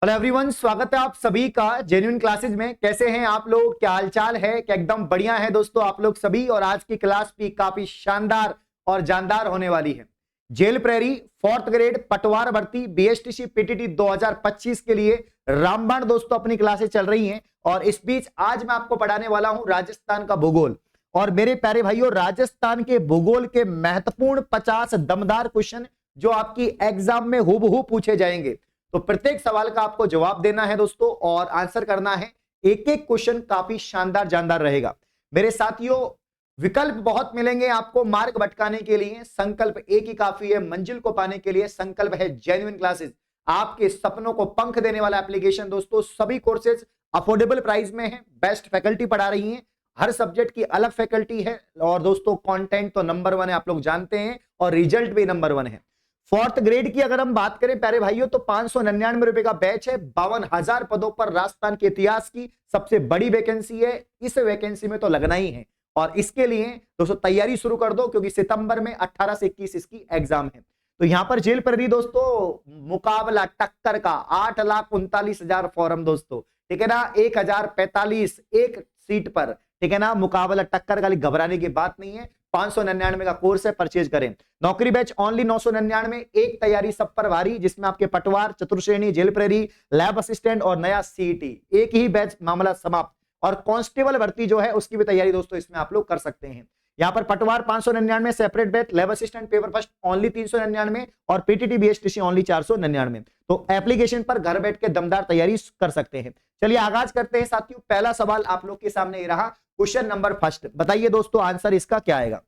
Hello everyone, स्वागत है आप सभी का जेन्युइन क्लासेज में। कैसे हैं आप लोग? क्या हालचाल है? क्या एकदम बढ़िया है दोस्तों आप लोग सभी? और आज की क्लास भी काफी शानदार और जानदार होने वाली है। जेल प्रेरी 4th ग्रेड पटवार भर्ती बीएसटीसी पीटीटी 2025 के लिए रामबाण दोस्तों अपनी क्लासेस चल रही हैं। और इस बीच आज मैं आपको पढ़ाने वाला हूं राजस्थान का भूगोल। और मेरे प्यारे भाइयों, राजस्थान के भूगोल के महत्वपूर्ण 50 दमदार क्वेश्चन जो आपकी एग्जाम में हूबहू पूछे जाएंगे। तो प्रत्येक सवाल का आपको जवाब देना है दोस्तों और आंसर करना है। एक एक क्वेश्चन काफी शानदार जानदार रहेगा मेरे साथियों। विकल्प बहुत मिलेंगे आपको मार्ग भटकाने के लिए, संकल्प एक ही काफी है मंजिल को पाने के लिए। संकल्प है जेन्युइन क्लासेस, आपके सपनों को पंख देने वाला एप्लीकेशन दोस्तों। सभी कोर्सेज अफोर्डेबल प्राइस में है, बेस्ट फैकल्टी पढ़ा रही है, हर सब्जेक्ट की अलग फैकल्टी है। और दोस्तों कंटेंट तो नंबर 1 है, आप लोग जानते हैं, और रिजल्ट भी नंबर 1 है। 4th ग्रेड की अगर हम बात करें प्यारे भाइयों तो 599 रुपए का बैच है। 52,000 पदों पर राजस्थान के इतिहास की सबसे बड़ी वैकेंसी है। इस वैकेंसी में तो लगना ही है और इसके लिए दोस्तों तैयारी शुरू कर दो, क्योंकि सितंबर में 18 से 21 इसकी एग्जाम है। तो यहां पर जेल पर भी दोस्तों मुकाबला टक्कर का 8,39,000 फॉर्म दोस्तों, ठीक है ना। 1,045 एक सीट पर, ठीक है ना। मुकाबला टक्कर का, घबराने की बात नहीं है। 599 का कोर्स है, परचेज करें। नौकरी बैच ओनली 999। एक तैयारी सब पर भारी, जिसमें आपके पटवार, चतुर्श्रेणी, जेल प्रेरी, लैब असिस्टेंट और नया सीईटी, एक ही बैच, मामला समाप्त। और कांस्टेबल भर्ती जो है उसकी भी तैयारी दोस्तों इसमें आप लोग कर सकते हैं। यहां पर पटवार 599 separate batch, lab assistant paper first only 399 और पीटीटी बीएसटीसी ओनली 499। तो एप्लीकेशन पर घर बैठ के दमदार तैयारी कर सकते हैं। चलिए आगाज करते हैं साथियों। पहला सवाल आप लोग के सामने रहा, क्वेश्चन नंबर फर्स्ट। बताइए दोस्तों आंसर इसका क्या आएगा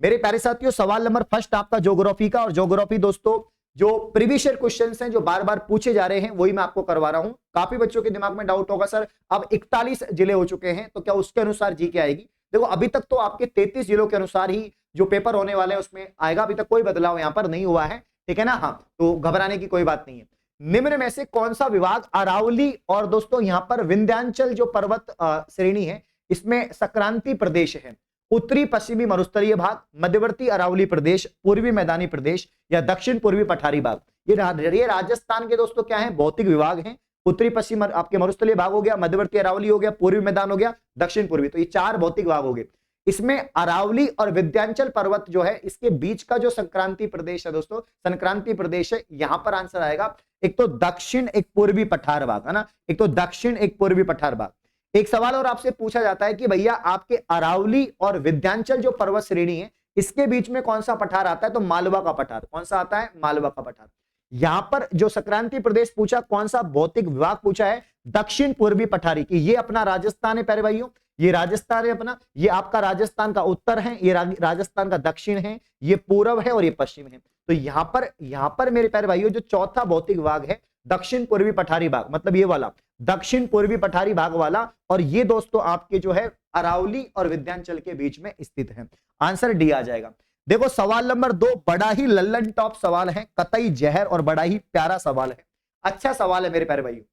मेरे प्यारे साथियों। सवाल नंबर फर्स्ट आपका ज्योग्राफी का, और ज्योग्राफी दोस्तों जो प्रीवियस ईयर क्वेश्चंस हैं जो बार बार पूछे जा रहे हैं वही मैं आपको करवा रहा हूं। काफी बच्चों के दिमाग में डाउट होगा, सर अब 41 जिले हो चुके हैं तो क्या उसके अनुसार जीके आएगी? देखो अभी तक तो आपके 33 जिलों के अनुसार ही जो पेपर होने वाले हैं उसमें आएगा। अभी तक कोई बदलाव यहां पर नहीं हुआ है, ठीक है ना। हाँ, तो घबराने की कोई बात नहीं है। निम्न में से कौन सा विभाग अरावली और दोस्तों यहां पर विंध्याचल जो पर्वत श्रेणी है इसमें संक्रांति प्रदेश है? उत्तरी पश्चिमी मरुस्थलीय भाग, मध्यवर्ती अरावली प्रदेश, पूर्वी मैदानी प्रदेश या दक्षिण पूर्वी पठारी भाग? ये राजस्थान के दोस्तों क्या है, भौतिक विभाग हैं। उत्तरी पश्चिम आपके मरुस्थलीय भाग हो गया, मध्यवर्ती अरावली हो गया, पूर्वी मैदान हो गया, दक्षिण पूर्वी। तो ये 4 भौतिक भाग हो गए। इसमें अरावली और विंध्याचल पर्वत जो है इसके बीच का जो संक्रांति प्रदेश है दोस्तों, संक्रांति प्रदेश है, यहां पर आंसर आएगा एक तो दक्षिण एक पूर्वी पठार भाग, है ना। एक तो दक्षिण एक पूर्वी पठार भाग। एक सवाल और आपसे पूछा जाता है कि भैया आपके अरावली और विंध्याचल जो पर्वत श्रेणी है इसके बीच में कौन सा पठार आता है? तो मालवा का पठार। कौन सा आता है? मालवा का पठार। यहां पर जो संक्रांति प्रदेश पूछा, कौन सा भौतिक विभाग पूछा है? दक्षिण पूर्वी पठारी की। ये अपना राजस्थान है प्यारे भाइयों, ये राजस्थान है अपना। ये आपका राजस्थान का उत्तर है, ये राजस्थान का दक्षिण है, ये पूर्व है और ये पश्चिम है। तो यहां पर मेरे प्यारे भाइयों जो चौथा भौतिक विभाग है दक्षिण पूर्वी पठारी भाग, मतलब ये वाला दक्षिण पूर्वी पठारी भाग वाला। और ये दोस्तों आपके जो है अरावली और विंध्याचल के बीच में स्थित है। आंसर डी आ जाएगा। देखो सवाल नंबर 2 बड़ा ही लल्लन टॉप सवाल है, कतई जहर और बड़ा ही प्यारा सवाल है। अच्छा सवाल है मेरे प्यारे भाइयों।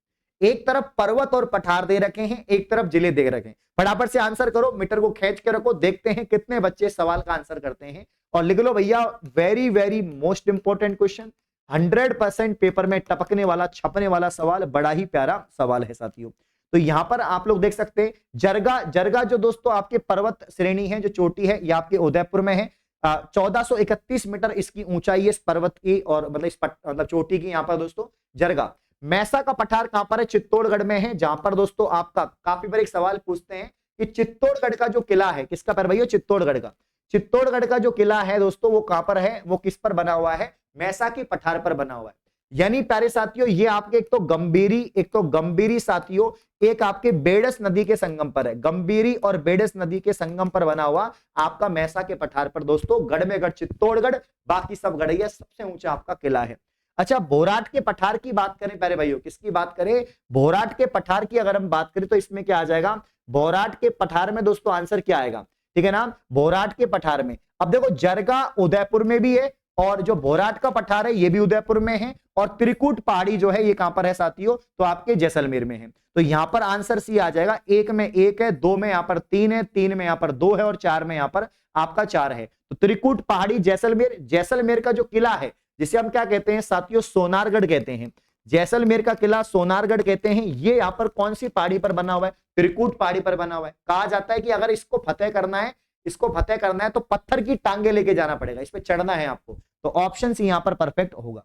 एक तरफ पर्वत और पठार दे रखे हैं, एक तरफ जिले दे रखे हैं। फटाफट से आंसर करो, मीटर को खींच के रखो, देखते हैं कितने बच्चे सवाल का आंसर करते हैं। और लिख लो भैया, very very most important question, 100% paper में टपकने वाला, छपने वाला सवाल, बड़ा ही प्यारा सवाल है साथियों। तो यहां पर आप लोग देख सकते हैं जरगा जो दोस्तों आपके पर्वत श्रेणी है, जो चोटी है, ये आपके उदयपुर में है। 1431 मीटर इसकी ऊंचाई है इस पर्वत की, और मतलब इस मतलब चोटी की यहां पर दोस्तों जरगा। मैसा का पठार कहां पर है? चित्तौड़गढ़ में है। जहां पर दोस्तों आपका काफी बार एक सवाल पूछते हैं कि चित्तौड़गढ़ का जो किला है किसका पर भैया? चित्तौड़गढ़ का। चित्तौड़गढ़ का जो किला है दोस्तों वो कहां पर है? वो किस पर बना हुआ है? मैसा की पठार पर बना हुआ है। यानी प्यारे साथियों ये आपके एक तो गंभीरी साथियों, एक आपके बेडस नदी के संगम पर है। गंभीरी और बेडस नदी के संगम पर बना हुआ आपका मैसा के पठार पर दोस्तों, गढ़ में गढ़ चित्तौड़गढ़, बाकी सब गढ़, सबसे ऊंचा आपका किला है। अच्छा, भोराट के पठार की बात करें प्यारे भाइयों, किसकी बात करें? भोराट के पठार की अगर हम बात करें तो इसमें क्या आ जाएगा? भोराट के पठार में दोस्तों आंसर क्या आएगा? ठीक है ना, भोराट के पठार में। अब देखो जरगा उदयपुर में भी है, और जो भोराट का पठार है ये भी उदयपुर में है, और त्रिकुट पहाड़ी जो है ये कहां पर है साथियों? तो आपके जैसलमेर में है। तो यहां पर आंसर सी आ जाएगा। 1 में 1 है, 2 में यहां पर 3 है, 3 में यहां पर 2 है, और 4 में यहां पर आपका 4 है। तो त्रिकुट पहाड़ी जैसलमेर, जैसलमेर का जो किला है जिसे हम क्या कहते हैं साथियों? सोनारगढ़ कहते हैं। जैसलमेर का किला सोनारगढ़ कहते हैं, ये यहाँ पर कौन सी पहाड़ी पर बना हुआ है? त्रिकुट पहाड़ी पर बना हुआ है। कहा जाता है कि अगर इसको फतेह करना है तो पत्थर की टांगे लेके जाना पड़ेगा, इस पे चढ़ना है आपको। तो ऑप्शन सी यहाँ पर परफेक्ट होगा।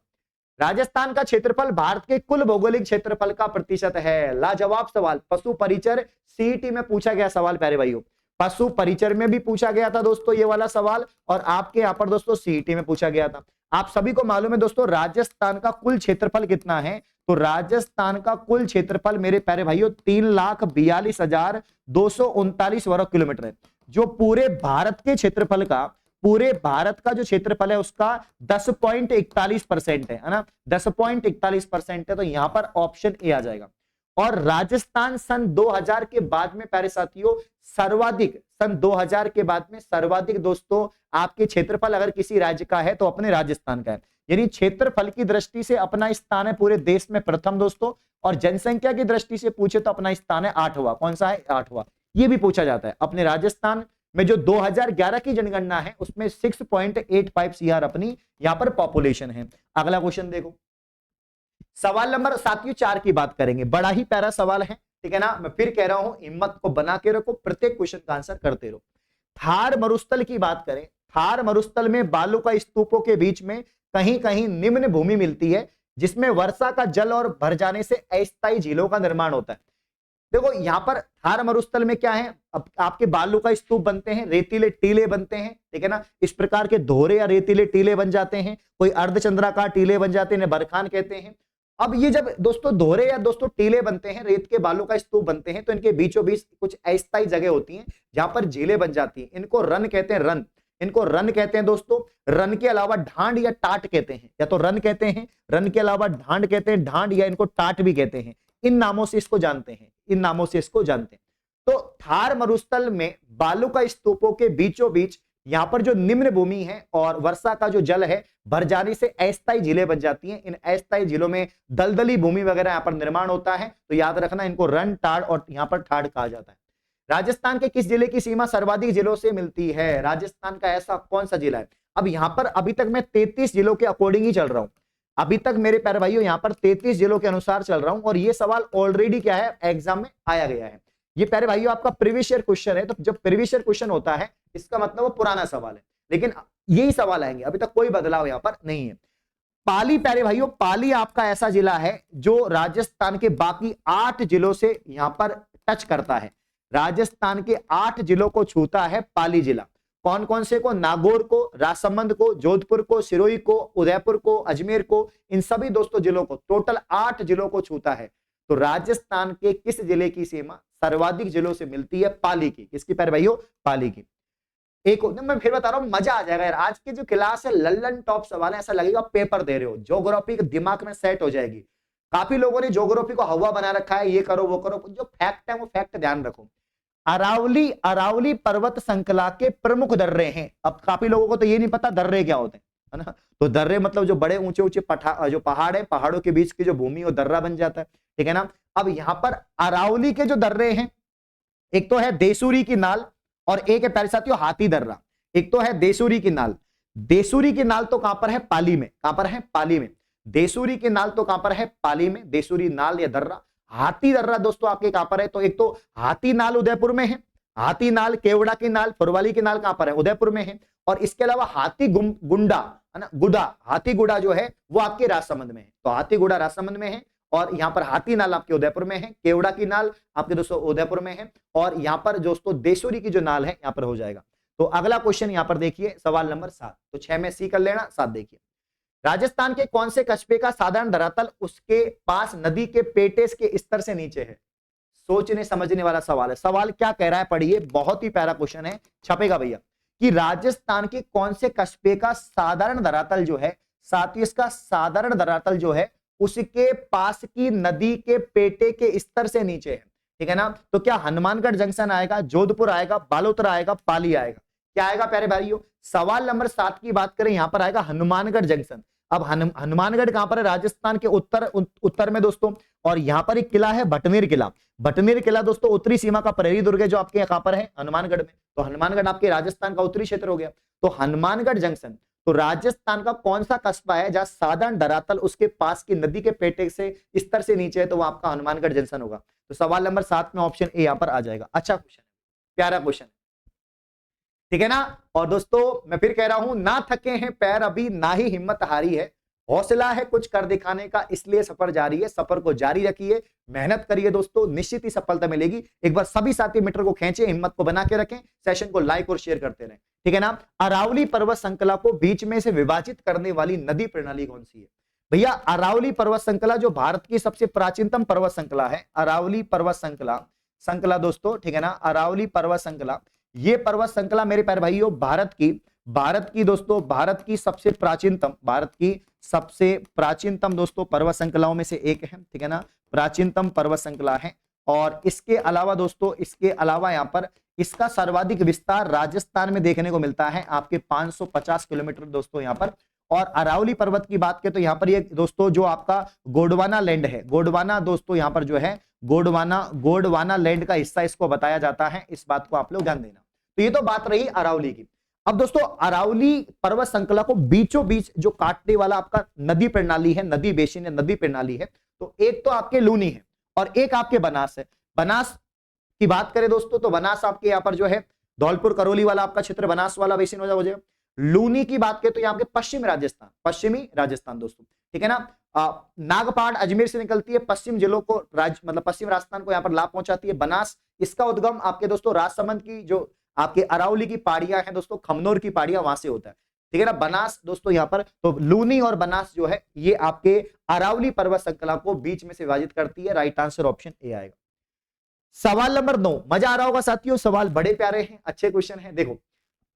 राजस्थान का क्षेत्रफल भारत के कुल भौगोलिक क्षेत्रफल का प्रतिशत है। लाजवाब सवाल, पशु परिचर सीईटी में पूछा गया सवाल प्यारे भाइयों, पशु परिचर में भी पूछा गया था दोस्तों ये वाला सवाल, और आपके यहाँ पर दोस्तों सीईटी में पूछा गया था। आप सभी को मालूम है दोस्तों राजस्थान का कुल क्षेत्रफल कितना है? तो राजस्थान का कुल क्षेत्रफल मेरे प्यारे भाइयों 3,42,239 वर्ग किलोमीटर है, जो पूरे भारत के क्षेत्रफल का, पूरे भारत का जो क्षेत्रफल है उसका 10.41% है ना, 10.41% है। तो यहां पर ऑप्शन ए आ जाएगा। और राजस्थान सन 2000 के बाद में प्यारे साथियों सर्वाधिक, सन 2000 के बाद में सर्वाधिक दोस्तों आपके क्षेत्रफल अगर किसी राज्य का है तो अपने राजस्थान का है। यानी क्षेत्रफल की दृष्टि से अपना स्थान है पूरे देश में प्रथम दोस्तों, और जनसंख्या की दृष्टि से पूछे तो अपना स्थान है 8वां। कौन सा है? 8वां। ये भी पूछा जाता है। अपने राजस्थान में जो 2011 की जनगणना है उसमें 6.85 सीआर अपनी यहां पर पॉपुलेशन है। अगला क्वेश्चन देखो, सवाल नंबर साथियों 4 की बात करेंगे। बड़ा ही प्यारा सवाल है, ठीक है ना। मैं फिर कह रहा हूं हिम्मत को बना के रखो, प्रत्येक क्वेश्चन का आंसर करते रहो। थार मरुस्थल की बात करें, थार मरुस्थल में बालू का स्तूपों के बीच में कहीं कहीं निम्न भूमि मिलती है जिसमें वर्षा का जल और भर जाने से अस्थायी झीलों का निर्माण होता है। देखो यहां पर थार मरुस्थल में क्या है, अब आपके बालू का स्तूप बनते हैं, रेतीले टीले बनते हैं, ठीक है ना। इस प्रकार के धोरे या रेतीले टीले बन जाते हैं, कोई अर्धचंद्राकार टीले बन जाते हैं, बरखान कहते हैं। अब ये जब दोस्तों धोरे या दोस्तों टीले बनते हैं, रेत के बालू का स्तूप बनते हैं, तो इनके बीचों बीच कुछ अस्थायी जगह होती हैं जहां पर झीलें बन जाती हैं। इनको रन कहते हैं, रन, इनको रन कहते हैं दोस्तों। रन के अलावा ढांड या टाट कहते हैं, या तो रन कहते हैं, रन के अलावा ढांड कहते हैं, ढांड या इनको टाट भी कहते हैं। इन नामों से इसको जानते हैं, इन नामों से इसको जानते हैं। तो थार मरुस्थल में बालू का स्तूपों के बीचों बीच यहां पर जो निम्न भूमि है और वर्षा का जो जल है भर जाने से अस्थायी झीलें बन जाती हैं। इन अस्थायी झीलों में दलदली भूमि वगैरह यहां पर निर्माण होता है। तो याद रखना इनको रन, टाड़ और यहां पर ठाड़ कहा जाता है। राजस्थान के किस जिले की सीमा सर्वाधिक जिलों से मिलती है? राजस्थान का ऐसा कौन सा जिला है? अब यहां पर अभी तक मैं 33 जिलों के अकॉर्डिंग ही चल रहा हूं, अभी तक मेरे प्यारे भाइयों यहां पर 33 जिलों के अनुसार चल रहा हूं, और ये सवाल ऑलरेडी क्या है एग्जाम में आया गया है। ये प्यारे भाइयों आपका प्रीवियस ईयर क्वेश्चन है, तो जब प्रीवियस ईयर क्वेश्चन होता है इसका मतलब वो पुराना सवाल है, लेकिन यही सवाल आएंगे, अभी तक कोई बदलाव यहां पर नहीं है। पाली प्यारे भाइयों, पाली आपका ऐसा जिला है जो राजस्थान के बाकी 8 जिलों से यहां पर टच करता है। राजस्थान के 8 जिलों को छूता है पाली जिला। कौन कौन से को? नागौर को, राजसमंद को, जोधपुर को, सिरोही को, उदयपुर को, अजमेर को, इन सभी दोस्तों जिलों को, टोटल 8 जिलों को छूता है। तो राजस्थान के किस जिले की सीमा सर्वाधिक जिलों से मिलती है? पाली की। किसकी प्यारे भाइयों? पाली की। एक मैं फिर बता रहा हूं, मजा आ जाएगा यार। आज की जो क्लास है लल्लन टॉप सवाल है, ऐसा लगेगा पेपर दे रहे हो। ज्योग्राफी दिमाग में सेट हो जाएगी। काफी लोगों ने ज्योग्राफी को हवा बना रखा है, ये करो वो करो, जो फैक्ट है वो फैक्ट ध्यान रखो। अरावली पर्वत श्रृंखला के प्रमुख दर्रे हैं। अब काफी लोगों को तो ये नहीं पता दर्रे क्या होते हैं, है ना। तो दर्रे मतलब जो बड़े ऊंचे ऊंचे जो पहाड़ है, पहाड़ों के बीच की जो भूमि वो दर्रा बन जाता है, ठीक है ना। अब यहां पर अरावली के जो दर्रे हैं, एक तो है देसूरी की नाल और एक है प्यारे साथियों हाथी दर्रा। एक तो है देसूरी की नाल। देसूरी की नाल तो कहां पर है? पाली में। कहां पर है? पाली में। देसूरी की नाल तो कहां पर है? पाली में। देसूरी नाल या दर्रा। हाथी दर्रा दोस्तों आपके कहां पर है? तो एक तो हाथी नाल उदयपुर में है, हाथी नाल, केवड़ा की नाल, फुरवाली की नाल कहां पर है? उदयपुर में है। और इसके अलावा हाथी गुंडा, है ना, गुडा, हाथी गुडा जो है वो आपके राजसमंद में है। तो हाथी गुडा राजसमंद में है, और यहां पर हाथी नाल आपके उदयपुर में है, केवड़ा की नाल आपके दोस्तों उदयपुर में है, और यहां पर दोस्तों देसूरी की जो नाल है यहां पर हो जाएगा। तो अगला क्वेश्चन यहां पर देखिए, सवाल नंबर 7। तो 6 में सी कर लेना, 7 देखिए। राजस्थान के कौन से कस्बे का साधारण धरातल उसके पास नदी के पेटेस के स्तर से नीचे है? सोचने समझने वाला सवाल है। सवाल क्या कह रहा है पढ़िए, बहुत ही प्यारा क्वेश्चन है, छपेगा भैया, कि राजस्थान के कौन से कस्बे का साधारण धरातल जो है, साथ ही इसका साधारण धरातल जो है उसके पास की नदी के पेटे के स्तर से नीचे है, ठीक है ना। तो क्या हनुमानगढ़ जंक्शन आएगा, जोधपुर आएगा, बालोतरा आएगा, पाली आएगा? क्या आएगा प्यारे भाइयों? सवाल नंबर 7 की बात करें, यहां पर आएगा हनुमानगढ़ जंक्शन। अब हनुमानगढ़ कहां पर है? राजस्थान के उत्तर में दोस्तों। और यहां पर एक किला है भटनेर किला। भटनेर किला दोस्तों उत्तरी सीमा का प्रहरी दुर्ग है, जो आपके कहां पर है? हनुमानगढ़ में। तो हनुमानगढ़ आपके राजस्थान का उत्तरी क्षेत्र हो गया। तो हनुमानगढ़ जंक्शन, तो राजस्थान का कौन सा कस्बा है जहां साधारण धरातल उसके पास की नदी के पेटे से स्तर से नीचे है, तो वो आपका हनुमानगढ़ जंक्शन होगा। तो सवाल नंबर 7 में ऑप्शन ए यहां पर आ जाएगा। अच्छा क्वेश्चन, प्यारा क्वेश्चन, ठीक है ना। और दोस्तों मैं फिर कह रहा हूं, ना थके हैं पैर अभी, ना ही हिम्मत हारी है, हौसला है कुछ कर दिखाने का, इसलिए सफर जारी है। सफर को जारी रखिए, मेहनत करिए दोस्तों, निश्चित ही सफलता मिलेगी। एक बार सभी साथी मीटर को खींचे, हिम्मत को बना के रखें, सेशन को लाइक और शेयर करते रहें, ठीक है ना। अरावली पर्वत श्रृंखला को बीच में से विभाजित करने वाली नदी प्रणाली कौन सी है? भैया अरावली पर्वत श्रृंखला जो भारत की सबसे प्राचीनतम पर्वत श्रृंखला है, अरावली पर्वत श्रृंखला दोस्तों, ठीक है ना। अरावली पर्वत श्रृंखला, ये पर्वत श्रृंखला मेरे प्यारे भाइयों भारत की दोस्तों, भारत की सबसे प्राचीनतम दोस्तों पर्वत श्रृंखलाओं में से एक है, ठीक है ना। प्राचीनतम पर्वत श्रृंखला है। और इसके अलावा दोस्तों, इसके अलावा यहाँ पर इसका सर्वाधिक विस्तार राजस्थान में देखने को मिलता है, आपके 550 किलोमीटर दोस्तों यहाँ पर। और अरावली पर्वत की बात करें तो यहाँ पर ये दोस्तों जो आपका गोंडवाना लैंड है, गोंडवाना दोस्तों यहाँ पर जो है गोंडवाना लैंड का हिस्सा इसको बताया जाता है, इस बात को आप लोग ध्यान देना। तो ये तो बात रही अरावली की। अब दोस्तों अरावली पर्वत श्रृंखला को बीचों बीच जो काटने वाला आपका नदी प्रणाली है, नदी बेसिन है, नदी प्रणाली है, तो एक तो आपके लूनी है और एक आपके बनास है। बनास की बात करें दोस्तों तो बनास आपके यहाँ पर जो है धौलपुर करौली वाला आपका क्षेत्र बनास वाला बेसिन हो जाएगा। लूनी की बात करें तो यहाँ पे पश्चिमी राजस्थान दोस्तों, ठीक है ना। नागपाड़ अजमेर से निकलती है, पश्चिम जिलों को मतलब पश्चिम राजस्थान को यहाँ पर लाभ पहुंचाती है। बनास, इसका उद्गम आपके दोस्तों राजसमंद की जो आपके अरावली की पहाड़ियां हैं दोस्तों, खमनोर की पहाड़ियां, वहां से होता है, ठीक है ना। बनास दोस्तों यहाँ पर, तो लूनी और बनास जो है ये आपके अरावली पर्वत श्रृंखला को बीच में से विभाजित करती है। राइट आंसर ऑप्शन ए आएगा। सवाल नंबर 9, मजा आ रहा होगा साथियों, सवाल बड़े प्यारे हैं, अच्छे क्वेश्चन हैं। देखो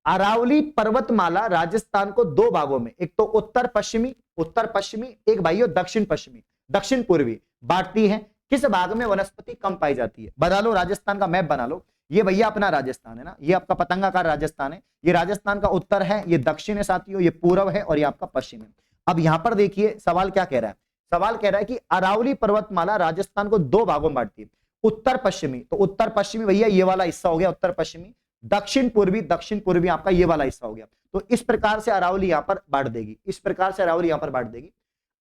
अरावली पर्वतमाला राजस्थान को दो भागों में, एक तो उत्तर पश्चिमी, एक भाइयों दक्षिण पूर्वी बांटती है। किस भाग में वनस्पति कम पाई जाती है? बना लो, राजस्थान का मैप बना लो। ये भैया अपना राजस्थान है ना, ये आपका पतंगाकार राजस्थान है, ये राजस्थान का उत्तर है, ये दक्षिण है साथियों, ये पूर्व है और ये आपका पश्चिम है। अब यहां पर देखिए सवाल क्या कह रहा है, सवाल कह रहा है कि अरावली पर्वतमाला राजस्थान को दो भागों में बांटती है, उत्तर पश्चिमी, तो उत्तर पश्चिमी भैया ये वाला हिस्सा हो गया उत्तर पश्चिमी, दक्षिण पूर्वी आपका ये वाला हिस्सा हो गया। तो इस प्रकार से अरावली यहां पर बांट देगी, इस प्रकार से अरावली यहां पर बांट देगी।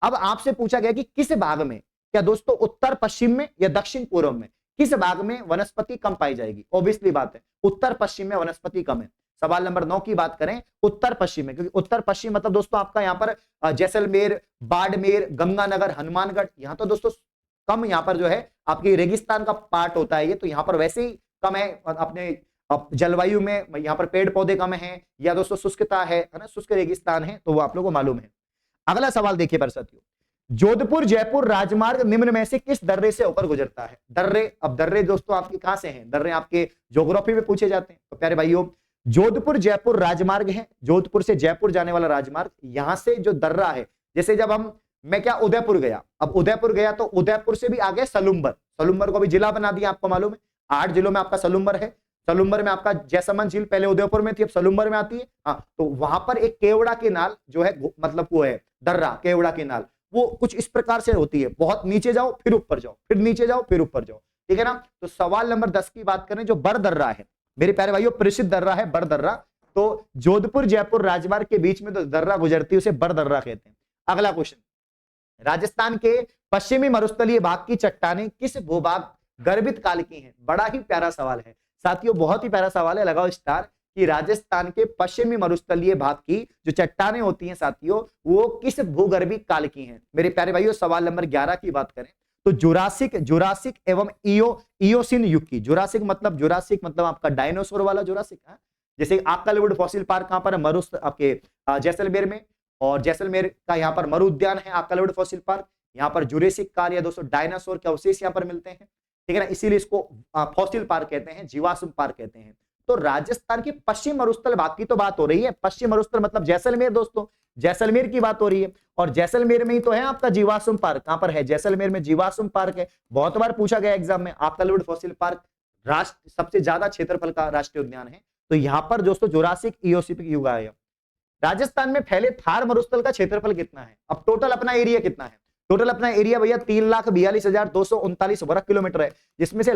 अब आपसे पूछा गया कि किस भाग में, क्या दोस्तों उत्तर पश्चिम में या दक्षिण पूर्व में, किस भाग में वनस्पति कम पाई जाएगी? ऑब्वियसली बात है उत्तर पश्चिम में वनस्पति कम है। सवाल नंबर 9 की बात करें उत्तर पश्चिम में, क्योंकि उत्तर पश्चिम मतलब दोस्तों आपका यहाँ पर जैसलमेर, बाड़मेर, गंगानगर, हनुमानगढ़, यहाँ तो दोस्तों कम यहाँ पर जो है आपकी रेगिस्तान का पार्ट होता है ये, तो यहाँ पर वैसे ही कम है। अपने जलवायु में यहाँ पर पेड़ पौधे कम हैं या दोस्तों शुष्कता है ना, शुष्क रेगिस्तान है, तो वो आप लोगों को मालूम है। अगला सवाल देखिए पर साथियों, जोधपुर जयपुर राजमार्ग निम्न में से किस दर्रे से होकर गुजरता है? दर्रे, अब दर्रे दोस्तों आपके कहां से हैं? दर्रे आपके ज्योग्राफी में पूछे जाते हैं। तो प्यारे भाइयों जोधपुर जयपुर राजमार्ग है, जोधपुर से जयपुर जाने वाला राजमार्ग, यहां से जो दर्रा है, जैसे जब मैं क्या उदयपुर गया, अब उदयपुर गया तो उदयपुर से भी आगे सलुम्बर को भी जिला बना दिया, आपको मालूम है 8 जिलों में आपका सलुम्बर है। सलुम्बर में आपका जैसमंद झील पहले उदयपुर में थी, अब सलुम्बर में आती है। हाँ, तो वहां पर एक केवड़ा के नाल जो है, मतलब वो है दर्रा, केवड़ा के नाल, वो कुछ इस प्रकार से होती है, बहुत नीचे जाओ फिर ऊपर जाओ, फिर नीचे जाओ फिर ऊपर जाओ, ठीक है ना। तो सवाल नंबर 10 की बात करें, जो बर दर्रा है मेरे प्यारे भाइयों, प्रसिद्ध दर्रा है बर दर्रा, तो जोधपुर जयपुर राजमार्ग के बीच में तो दर्रा गुजरती है, उसे बर दर्रा कहते हैं। अगला क्वेश्चन, राजस्थान के पश्चिमी मरुस्थलीय भाग की चट्टानें किस भूभाग गर्भित काल की हैं? बड़ा ही प्यारा सवाल है साथियों, बहुत ही प्यारा सवाल है, लगाओ स्टार। कि राजस्थान के पश्चिमी मरुस्थलीय भाग की जो चट्टानें होती हैं साथियों, वो किस भूगर्भिक काल की हैं? मेरे प्यारे भाइयों सवाल नंबर 11 की बात करें तो जुरासिक एवं इयोसिन युग की। जुरासिक मतलब आपका डायनासोर वाला जुरासिक, जैसे आकलवुड फॉसिल पार्क कहां पर है? आपके जैसलमेर में, और जैसलमेर का यहाँ पर मरु उद्यान है आकलवुड फॉसिल पार्क, यहाँ पर जुरेसिक काल या दोस्तों डायनासोर के अवशेष यहाँ पर मिलते हैं, ठीक है ना, इसीलिए इसको फॉसिल पार्क कहते हैं, जीवाश्म पार्क कहते हैं। तो राजस्थान की पश्चिम मरुस्थल भाग की तो बात हो रही है, पश्चिम मरुस्थल मतलब जैसलमेर दोस्तों, जैसलमेर की बात हो रही है, और जैसलमेर में ही तो है आपका जीवाश्म पार्क। कहां पर है? जैसलमेर में जीवाश्म पार्क है, बहुत बार पूछा गया एग्जाम में। आकलवुड फॉसिल पार्क राष्ट्र सबसे ज्यादा क्षेत्रफल का राष्ट्रीय उद्यान है, तो यहां पर दोस्तों जुरासिक इयोसिक युग आया। राजस्थान में फैले थार मरुस्थल का क्षेत्रफल कितना है? अब टोटल अपना एरिया कितना है? टोटल अपना एरिया भैया 3,42,239 वर्ग किलोमीटर है, जिसमें से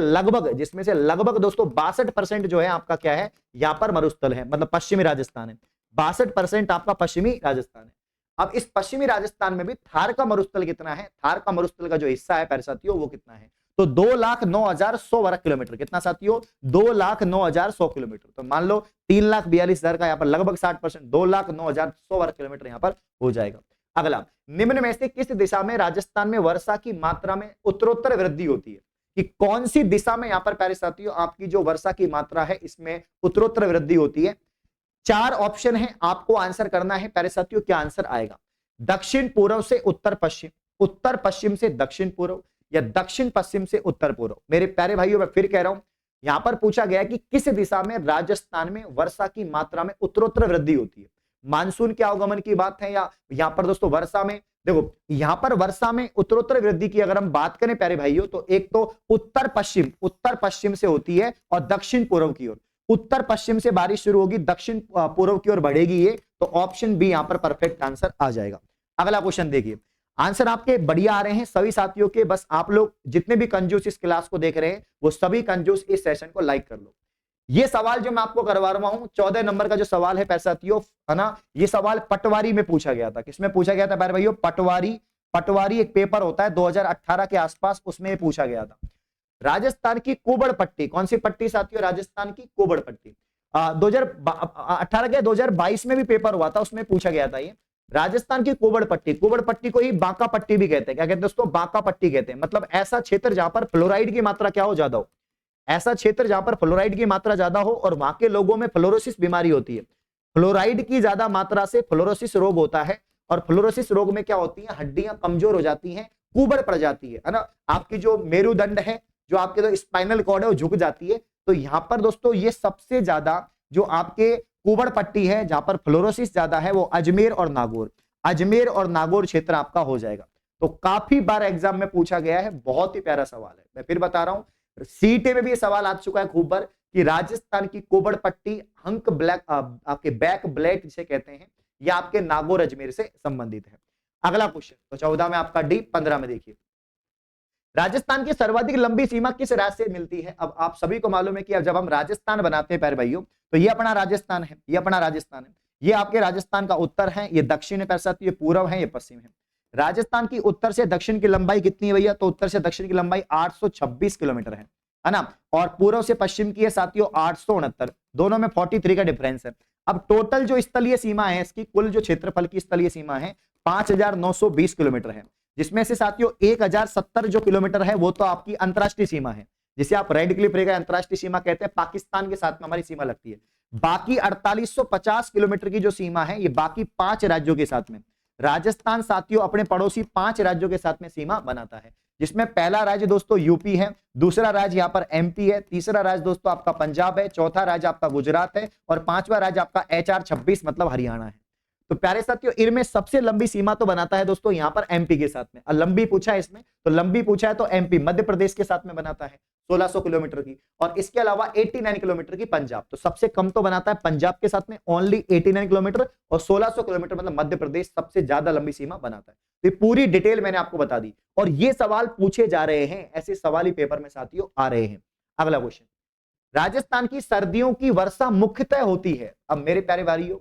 लगभग दोस्तों 62% जो है आपका क्या है, यहां पर मरुस्थल है, मतलब पश्चिमी राजस्थान है। 62% आपका पश्चिमी राजस्थान है। अब इस पश्चिमी राजस्थान में भी थार का मरुस्थल कितना है, थार का मरुस्थल का जो हिस्सा है प्यारे साथियों वो कितना है, तो 2,09,100 वर्ग किलोमीटर। कितना साथियों, 2,09,100 किलोमीटर। तो मान लो 3,42,000 का यहाँ पर लगभग 60%, 2,09,100 वर्ग किलोमीटर यहाँ पर हो जाएगा। अगला, निम्न में से किस दिशा में राजस्थान में वर्षा की मात्रा में उत्तरोत्तर वृद्धि होती है, कि कौन सी दिशा में यहाँ पर प्यारे साथियों आपकी जो वर्षा की मात्रा है इसमें उत्तरोत्तर वृद्धि होती है। 4 ऑप्शन है, आपको आंसर करना है प्यारे साथियों, क्या आंसर आएगा। दक्षिण पूर्व से उत्तर पश्चिम, उत्तर पश्चिम से दक्षिण पूर्व, या दक्षिण पश्चिम से उत्तर पूर्व। मेरे प्यारे भाइयों मैं फिर कह रहा हूं, यहां पर पूछा गया कि किस दिशा में राजस्थान में वर्षा की मात्रा में उत्तरोत्तर वृद्धि होती है। मानसून के आगमन की बात है, या यहां पर दोस्तों वर्षा में, देखो यहां पर वर्षा में उत्तरोत्तर वृद्धि की अगर हम बात करें प्यारे भाइयों, तो एक तो उत्तर पश्चिम से होती है और दक्षिण पूर्व की ओर। उत्तर पश्चिम से बारिश शुरू होगी, दक्षिण पूर्व की ओर बढ़ेगी ये, तो ऑप्शन बी यहां पर परफेक्ट आंसर आ जाएगा। अगला क्वेश्चन देखिए, आंसर आपके बढ़िया आ रहे हैं सभी साथियों के, बस आप लोग जितने भी कंजूस इस क्लास को देख रहे हैं वो सभी कंजूस इस सेशन को लाइक कर लो। ये सवाल जो मैं आपको करवा रहा हूं 14 नंबर का जो सवाल है प्यारे साथियों, है ना, ये सवाल पटवारी में पूछा गया था। किसमें पूछा गया था प्यारे भाइयों, पटवारी एक पेपर होता है 2018 के आसपास, उसमें पूछा गया था। राजस्थान की कुबड़ पट्टी, कौन सी पट्टी साथियों, राजस्थान की कुबड़ पट्टी। 2018 के 2022 में भी पेपर हुआ था, उसमें पूछा गया था ये राजस्थान की कुबड़ पट्टी को ही बांका पट्टी भी कहते हैं। क्या कहते हैं दोस्तों, बांका पट्टी कहते हैं। मतलब ऐसा क्षेत्र जहां पर फ्लोराइड की मात्रा क्या हो, ज्यादा हो, ऐसा क्षेत्र जहां पर फ्लोराइड की मात्रा ज्यादा हो और वहां के लोगों में फ्लोरोसिस बीमारी होती है। फ्लोराइड की ज्यादा मात्रा से फ्लोरोसिस रोग होता है, और फ्लोरोसिस रोग में क्या होती है, हड्डियां कमजोर हो जाती हैं, कुबड़ पड़ जाती है ना, आपकी जो मेरुदंड है, जो आपके जो स्पाइनल कॉर्ड है वो झुक जाती है। तो यहां पर दोस्तों ये सबसे ज्यादा जो आपके कुबड़ पट्टी है जहां पर फ्लोरोसिस ज्यादा है वो अजमेर और नागौर क्षेत्र आपका हो जाएगा। तो काफी बार एग्जाम में पूछा गया है, बहुत ही प्यारा सवाल है। मैं फिर बता रहा हूं, सीटे में भी ये सवाल आ चुका है खूब बार कि राजस्थान की कुबड़ पट्टी हंक ब्लैक आपके बैक ब्लेड जिसे कहते हैं, या आपके नागौर अजमेर से संबंधित है। अगला क्वेश्चन, तो 14 में आपका डी, 15 में देखिए, राजस्थान की सर्वाधिक लंबी सीमा किस राज्य से मिलती है। अब आप सभी को मालूम है कि अब जब हम राजस्थान बनाते हैं प्यारे भाइयों, तो ये अपना राजस्थान है, ये आपके राजस्थान का उत्तर है, ये दक्षिण है प्यारे साथियों, ये पूर्व है, ये पश्चिम है। राजस्थान की उत्तर से दक्षिण की लंबाई कितनी है भैया, तो उत्तर से दक्षिण की लंबाई 826 किलोमीटर है ना, और पूर्व से पश्चिम की है साथियों 869, दोनों में 43 का डिफरेंस है। अब टोटल जो स्थलीय सीमा है इसकी, कुल जो क्षेत्रफल की स्थलीय सीमा है 5,920 किलोमीटर है, जिसमें से साथियों 1,070 जो किलोमीटर है वो तो आपकी अंतरराष्ट्रीय सीमा है, जिसे आप रेड क्लिफ रेखा अंतरराष्ट्रीय सीमा कहते हैं, पाकिस्तान के साथ में हमारी सीमा लगती है। बाकी 4,850 किलोमीटर की जो सीमा है ये बाकी 5 राज्यों के साथ में, राजस्थान साथियों अपने पड़ोसी 5 राज्यों के साथ में सीमा बनाता है, जिसमें पहला राज्य दोस्तों यूपी है, दूसरा राज्य यहाँ पर एमपी है, तीसरा राज्य दोस्तों आपका पंजाब है, चौथा राज्य आपका गुजरात है, और 5वां राज्य आपका HR 26 मतलब हरियाणा है। तो प्यारे साथियों इनमें सबसे लंबी सीमा तो बनाता है दोस्तों यहाँ पर एमपी के साथ में, और लंबी पूछा है इसमें, तो लंबी पूछा है तो एमपी मध्य प्रदेश के साथ में बनाता है 1600 किलोमीटर की, और इसके अलावा 89 किलोमीटर की पंजाब। तो सबसे कम तो बनाता है पंजाब के साथ में ओनली 89 किलोमीटर, और 1600 किलोमीटर मतलब मध्य प्रदेश सबसे ज्यादा लंबी सीमा बनाता है। तो पूरी डिटेल मैंने आपको बता दी, और ये सवाल पूछे जा रहे हैं, ऐसे सवाल ही पेपर में साथियों आ रहे हैं। अगला क्वेश्चन, राजस्थान की सर्दियों की वर्षा मुख्यतः होती है। अब मेरे प्यारे भाइयों,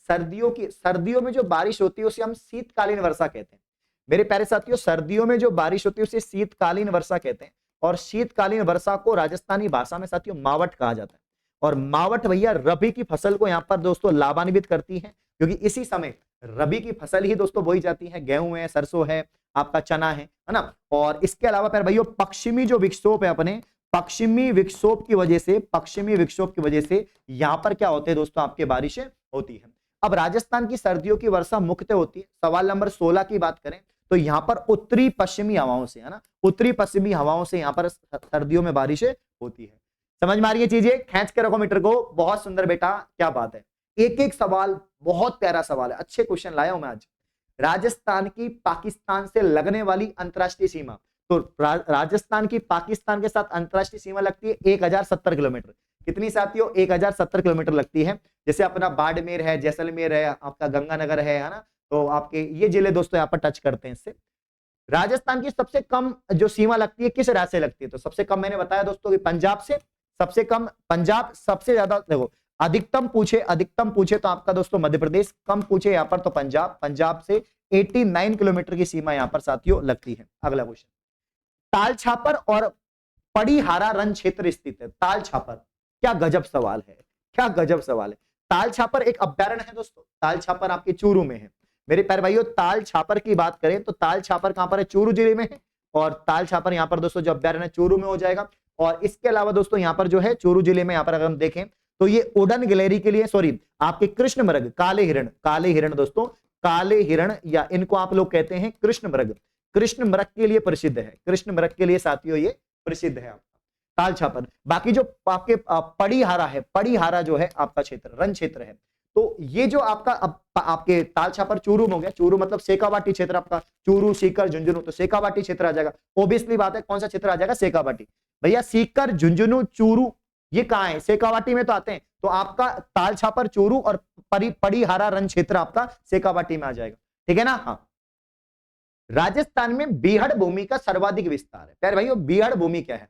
सर्दियों में जो बारिश होती है उसे हम शीतकालीन वर्षा कहते हैं। मेरे प्यारे साथियों सर्दियों में जो बारिश होती है उसे शीतकालीन वर्षा कहते हैं, और शीतकालीन वर्षा को राजस्थानी भाषा में साथियों मावट कहा जाता है। और मावट भैया रबी की फसल को यहाँ पर दोस्तों लाभान्वित करती है, क्योंकि इसी समय रबी की फसल ही दोस्तों बोई जाती है, गेहूं है, सरसों है, आपका चना है ना। और इसके अलावा प्यारे भाइयों पश्चिमी जो विक्षोभ है अपने, पश्चिमी विक्षोभ की वजह से यहाँ पर क्या होते हैं दोस्तों, आपके बारिशें होती है। अब राजस्थान की सर्दियों की वर्षा मुख्यतः होती है। सवाल नंबर 16 की बात करें तो यहाँ पर उत्तरी पश्चिमी हवाओं से, है ना, उत्तरी पश्चिमी हवाओं से यहाँ पर सर्दियों में बारिशें होती है। समझ में आ रही है चीजें, खींच के रखो मीटर को, बहुत सुंदर बेटा, क्या बात है। एक एक सवाल बहुत प्यारा सवाल है, अच्छे क्वेश्चन लाया हूं मैं आज। राजस्थान की पाकिस्तान से लगने वाली अंतरराष्ट्रीय सीमा, तो राजस्थान की पाकिस्तान के साथ अंतरराष्ट्रीय सीमा लगती है 1,070 किलोमीटर। कितनी साथियों, 1,070 किलोमीटर लगती है। जैसे अपना बाड़मेर है, जैसलमेर है, आपका गंगानगर है ना, तो आपके ये जिले दोस्तों यहाँ पर टच करते हैं इससे। राजस्थान की सबसे कम जो सीमा लगती है किस राज्य से लगती है, तो सबसे कम मैंने बताया दोस्तों कि पंजाब से, सबसे कम पंजाब, सबसे ज्यादा देखो अधिकतम पूछे तो आपका दोस्तों मध्य प्रदेश, कम पूछे यहां पर तो पंजाब। पंजाब से 89 किलोमीटर की सीमा यहां पर साथियों लगती है। अगला क्वेश्चन, तालछापर और पड़ीहारा रण क्षेत्र स्थित है। तालछापर, क्या गजब सवाल है, क्या गजब सवाल है। तालछापर एक अभ्यारण्य है दोस्तों, तालछापर आपके चूरू में है। मेरे प्यारे भाइयों, तालछापर की बात करें तो तालछापर कहां पर है, चूरू जिले में है। और तालछापर यहां पर दोस्तों जो अभ्यारण्य चूरू में हो जाएगा। और इसके अलावा दोस्तों यहां पर जो है चूरू जिले में, यहां पर अगर हम देखें तो ये उड़न गिलहरी के लिए, सॉरी आपके कृष्ण मृग, काले हिरण दोस्तों, काले हिरण या इनको आप लोग कहते हैं कृष्ण मृग, कृष्ण मृग के लिए प्रसिद्ध है। कृष्ण मृग के लिए साथियों ये प्रसिद्ध है आपका तालछापर। बाकी जो आपके पड़ीहारा है, पड़ीहारा जो है आपका क्षेत्र, रण क्षेत्र है। तो ये जो आपका आपके तालछापर चूरू में हो गया, चूरू मतलब सेकावाटी क्षेत्र आपका, चूरू सीकर झुंझुनू, तो सेकावाटी क्षेत्र आ जाएगा। ओबियसली बात है, कौन सा क्षेत्र आ जाएगा, सेकावाटी। भैया सीकर झुंझुनू चूरू ये कहां है, सेकावाटी में तो आते हैं। तो आपका तालछापर चूरू और पड़ीहारा रण क्षेत्र आपका सेकावाटी में आ जाएगा, ठीक है ना। हाँ, राजस्थान में बीहड़ भूमि का सर्वाधिक विस्तार है। प्यारे भाइयों, बीहड़ भूमि क्या है,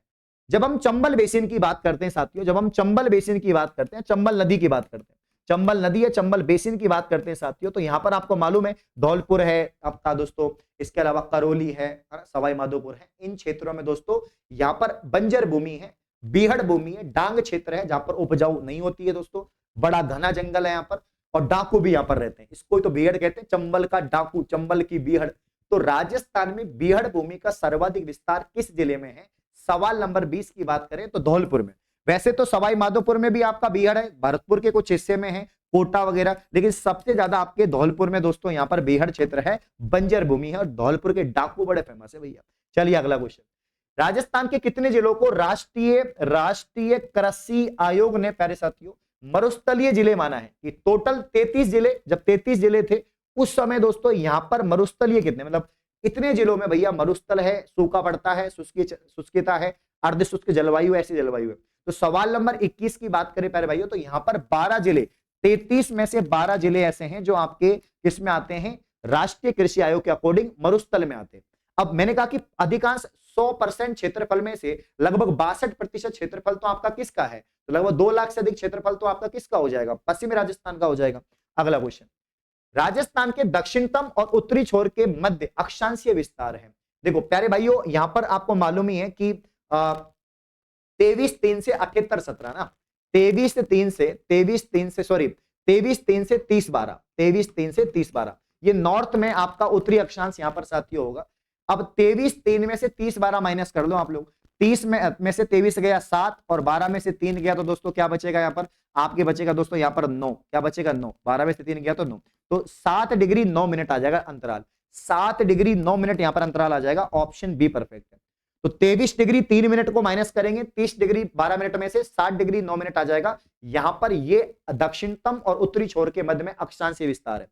जब हम चंबल बेसिन की बात करते हैं साथियों, जब हम चंबल बेसिन की बात करते हैं, चंबल नदी की बात करते हैं, चंबल नदी या चंबल बेसिन की बात करते हैं साथियों, तो यहां पर आपको मालूम है धौलपुर है आपका दोस्तों, इसके अलावा करौली है, सवाई माधोपुर है। इन क्षेत्रों में दोस्तों यहां पर बंजर भूमि है, बीहड़ भूमि है, डांग क्षेत्र है, जहां पर उपजाऊ नहीं होती है दोस्तों, बड़ा घना जंगल है यहाँ पर, और डाकू भी यहाँ पर रहते हैं। इसको तो बीहड़ कहते हैं, चंबल का डाकू, चंबल की बीहड़। तो राजस्थान में बीहड़ भूमि का सर्वाधिक विस्तार किस जिले में है, सवाल नंबर 20 की बात करें तो धौलपुर में। वैसे तो सवाई माधोपुर में भी आपका बीहड़ है, भरतपुर के कुछ हिस्से में है, कोटा वगैरह, लेकिन सबसे ज्यादा आपके धौलपुर में दोस्तों यहाँ पर बीहड़ क्षेत्र है, बंजर भूमि है, और धौलपुर के डाकू बड़े फेमस है भैया। चलिए अगला क्वेश्चन, राजस्थान के कितने जिलों को राष्ट्रीय कृषि आयोग ने, प्यारे साथियों, मरुस्थलीय जिले माना है। कि टोटल 33 जिले, जब 33 जिले थे उस समय दोस्तों यहां पर मरुस्थलीय कितने, मतलब इतने जिलों में भैया मरुस्थल है, सूखा पड़ता है, शुष्कता है, अर्ध शुष्क जलवायु, ऐसी जलवायु है। तो सवाल नंबर 21 की बात करें प्यारे भाइयों, तो यहां पर 12 जिले, 33 में से 12 जिले ऐसे हैं जो आपके किसमें आते हैं, राष्ट्रीय कृषि आयोग के अकॉर्डिंग मरुस्थल में आते हैं। अब मैंने कहा कि अधिकांश 100% क्षेत्रफल में से लगभग 62% क्षेत्रफल तो आपका किसका है, तो लगभग 2 लाख से अधिक क्षेत्रफल तो आपका किसका हो जाएगा, पश्चिमी राजस्थान का हो जाएगा। अगला क्वेश्चन, राजस्थान के दक्षिणतम और उत्तरी छोर के मध्य अक्षांशीय विस्तार है। देखो प्यारे भाइयों, यहां पर आपको मालूम ही है कि 23-3 से 78-17 ना, 23-3 से 30-12, 23-3 से 30-12, ये नॉर्थ में आपका उत्तरी अक्षांश यहां पर साथियों होगा। अब 23-3 में से 30-12 माइनस कर लो आप लोग, 30 में से 23 गया 7 और 12 में से 3 गया, तो दोस्तों क्या बचेगा यहाँ पर आपके, बचेगा दोस्तों यहाँ पर 9, क्या बचेगा 9, 12 में से 3 गया तो 9, तो 7 डिग्री 9 मिनट आ जाएगा अंतराल, 7 डिग्री 9 मिनट यहाँ पर अंतराल आ जाएगा, ऑप्शन बी परफेक्ट है। तो 23 डिग्री 3 मिनट को माइनस करेंगे, 30 डिग्री 12 मिनट में से 60 डिग्री 9 मिनट आ जाएगा। यहां पर ये दक्षिणतम और उत्तरी छोर के मध्य में अक्षांशीय विस्तार है।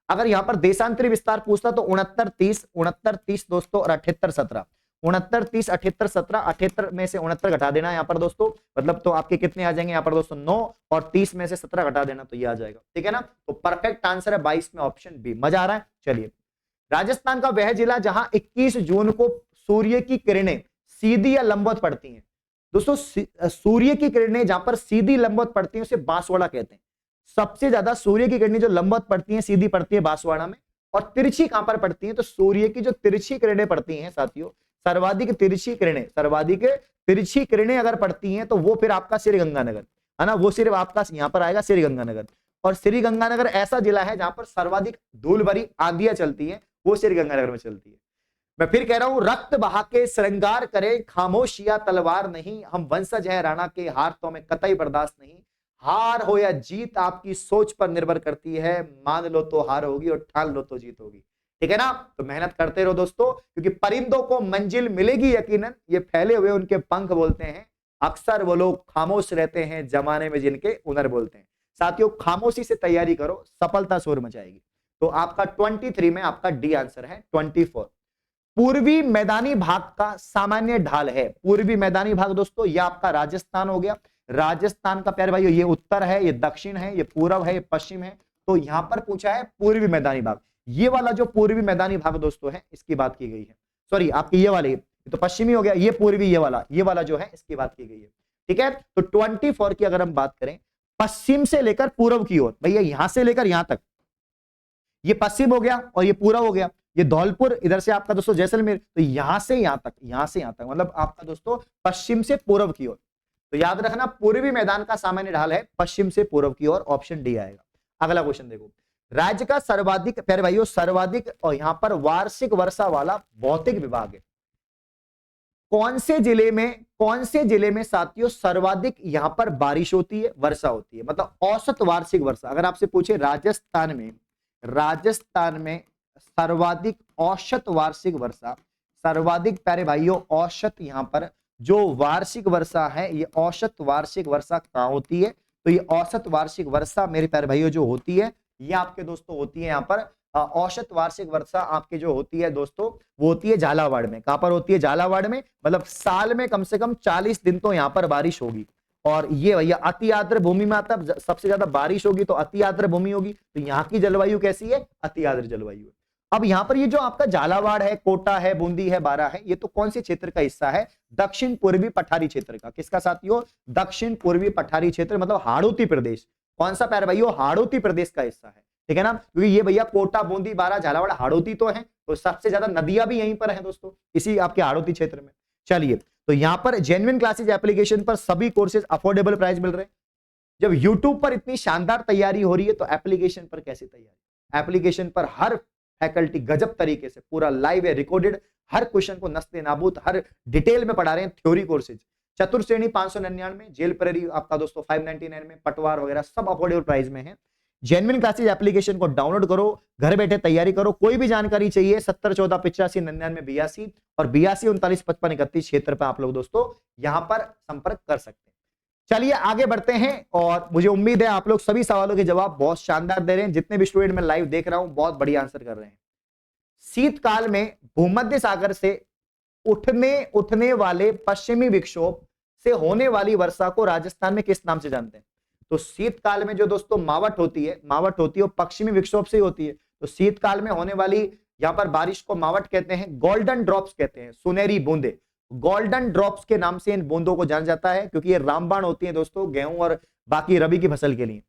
अगर यहां पर देशांतरी विस्तार पूछता तो 69-30 दोस्तों और 78-17, 69-30-78-17, 78 में से 69 घटा देना यहाँ पर दोस्तों, मतलब तो आपके कितने आ जाएंगे यहाँ पर दोस्तों 9, और 30 में से 17 घटा देना तो ये आ जाएगा, ठीक है ना। तो परफेक्ट आंसर है 22 में ऑप्शन बी। मजा आ रहा है। चलिए, राजस्थान का वह जिला जहां 21 जून को सूर्य की किरणें सीधी या लंबवत पड़ती हैं। दोस्तों सूर्य की किरणें जहां पर सीधी लंबवत पड़ती हैं उसे बांसवाड़ा कहते हैं। सबसे ज्यादा सूर्य की किरणें जो लंबवत पड़ती हैं, सीधी पड़ती है बांसवाड़ा में, और तिरछी कहां पर पड़ती हैं, तो सूर्य की जो तिरछी किरणें पड़ती हैं साथियों, सर्वाधिक तिरछी किरणें अगर पड़ती हैं तो वो फिर आपका श्रीगंगानगर है ना, वो सिर्फ आपका यहां पर आएगा श्रीगंगानगर। और श्रीगंगानगर ऐसा जिला है जहां पर सर्वाधिक धूल भरी आंधियां चलती हैं, वो श्रीगंगानगर में चलती है। मैं फिर कह रहा हूं, रक्त बहा के श्रृंगार करे, खामोशिया तलवार नहीं, हम वंशज है राणा के, हार तो हमें कतई बर्दाश्त नहीं। हार हो या जीत आपकी सोच पर निर्भर करती है, मान लो तो हार होगी और ठान लो तो जीत होगी, ठीक है ना। तो मेहनत करते रहो दोस्तों, क्योंकि परिंदों को मंजिल मिलेगी यकीनन, ये फैले हुए उनके पंख बोलते हैं, अक्सर वो लोग खामोश रहते हैं जमाने में जिनके हुनर बोलते हैं। साथियों खामोशी से तैयारी करो, सफलता शोर मचाएगी। तो आपका 23 में आपका डी आंसर है 24। पूर्वी मैदानी भाग का सामान्य ढाल है। पूर्वी मैदानी भाग दोस्तों यह आपका राजस्थान हो गया। राजस्थान का प्यारे भाइयों ये उत्तर है, ये दक्षिण है, ये पूर्व है, ये पश्चिम है। तो यहां पर पूछा है पूर्वी मैदानी भाग। ये वाला जो पूर्वी मैदानी भाग दोस्तों है इसकी बात की गई है, सॉरी आपकी ये वाले तो पश्चिमी हो गया, ये पूर्वी, ये वाला जो है इसकी बात की गई है, ठीक है। तो 24 की अगर हम बात करें, पश्चिम से लेकर पूर्व की ओर, भैया यहां से लेकर यहां तक, ये पश्चिम हो गया और ये पूर्व हो गया, ये धौलपुर इधर से आपका दोस्तों जैसलमेर, तो यहां से यहां तक, यहां से यहां तक मतलब आपका दोस्तों पश्चिम से पूर्व की ओर। तो याद रखना पूर्वी मैदान का सामान्य ढाल है पश्चिम से पूर्व की ओर, ऑप्शन डी आएगा। अगला क्वेश्चन देखो, राज्य का सर्वाधिक, प्यारे भाइयों सर्वाधिक और यहां पर वार्षिक वर्षा वाला भौतिक विभाग है, कौन से जिले में साथियों सर्वाधिक यहां पर बारिश होती है, वर्षा होती है, मतलब औसत वार्षिक वर्षा। अगर आपसे पूछे राजस्थान में सर्वाधिक औसत वार्षिक वर्षा, सर्वाधिक प्यारे भाइयों औसत यहां पर जो वार्षिक वर्षा है, ये औसत वार्षिक वर्षा कहां होती है, तो ये औसत वार्षिक वर्षा मेरे प्यारे भाइयों जो होती है, ये आपके दोस्तों होती है यहां पर औसत वार्षिक वर्षा आपके जो होती है दोस्तों, वो होती है झालावाड़ में। कहां पर होती है? झालावाड़ में, मतलब साल में कम से कम 40 दिन तो यहां पर बारिश होगी। और ये भैया अति आर्द्र भूमि में आता है, सबसे ज्यादा बारिश होगी तो अति आर्द्र भूमि होगी, तो यहाँ की जलवायु कैसी है? अति आर्द्र जलवायु है। अब यहाँ पर ये जो आपका झालावाड़ है, कोटा है, बूंदी है, बारा है, ये तो कौन से क्षेत्र का हिस्सा है? दक्षिण पूर्वी पठारी क्षेत्र का। किसका साथियों? दक्षिण पूर्वी पठारी क्षेत्र, मतलब हाड़ौती प्रदेश। कौन सा प्यारे भाइयों? हाड़ौती प्रदेश का हिस्सा है, ठीक है ना, क्योंकि ये भैया कोटा, बूंदी, बारा, झालावाड़, हाड़ौती तो है, तो सबसे ज्यादा नदियां भी यहीं पर हैं दोस्तों, इसी आपके हाड़ौती क्षेत्र में। चलिए, तो यहां पर जेन्युइन क्लासेज एप्लीकेशन पर सभी कोर्सेज अफोर्डेबल प्राइस मिल रहे हैं। जब यूट्यूब पर इतनी शानदार तैयारी हो रही है तो एप्लीकेशन पर कैसी तैयारी? एप्लीकेशन पर हर फैकल्टी गजब तरीके से पूरा लाइव है, रिकॉर्डेड, हर क्वेश्चन को नस्ते नाबूद हर डिटेल में पढ़ा रहे हैं। थ्योरी कोर्सेज चतुर्थ श्रेणी 599 में, जेल प्रेरी आपका दोस्तों 599 में, पटवार वगैरह सब अफोर्डेबल प्राइस में है। जेन्युइन क्लासेज एप्लीकेशन को डाउनलोड करो, घर बैठे तैयारी करो। कोई भी जानकारी चाहिए 70 14 85 99 82 और 82 39 55 31 क्षेत्र पर आप लोग दोस्तों यहां पर संपर्क कर सकते हैं। चलिए आगे बढ़ते हैं, और मुझे उम्मीद है आप लोग सभी सवालों के जवाब बहुत शानदार दे रहे हैं। जितने भी स्टूडेंट मैं लाइव देख रहा हूं बहुत बढ़िया आंसर कर रहे हैं। शीतकाल में भूमध्य सागर से उठने वाले पश्चिमी विक्षोभ से होने वाली वर्षा को राजस्थान में किस नाम से जानते हैं? तो शीतकाल में जो दोस्तों मावट होती है वो पश्चिमी विक्षोभ से ही होती है। तो शीतकाल में होने वाली यहां पर बारिश को मावट कहते हैं, गोल्डन ड्रॉप्स कहते हैं, सुनहरी बूंदे। गोल्डन ड्रॉप्स के नाम से इन बूंदों को जाना जाता है, क्योंकि ये रामबाण होती है दोस्तों गेहूं और बाकी रबी की फसल के लिए।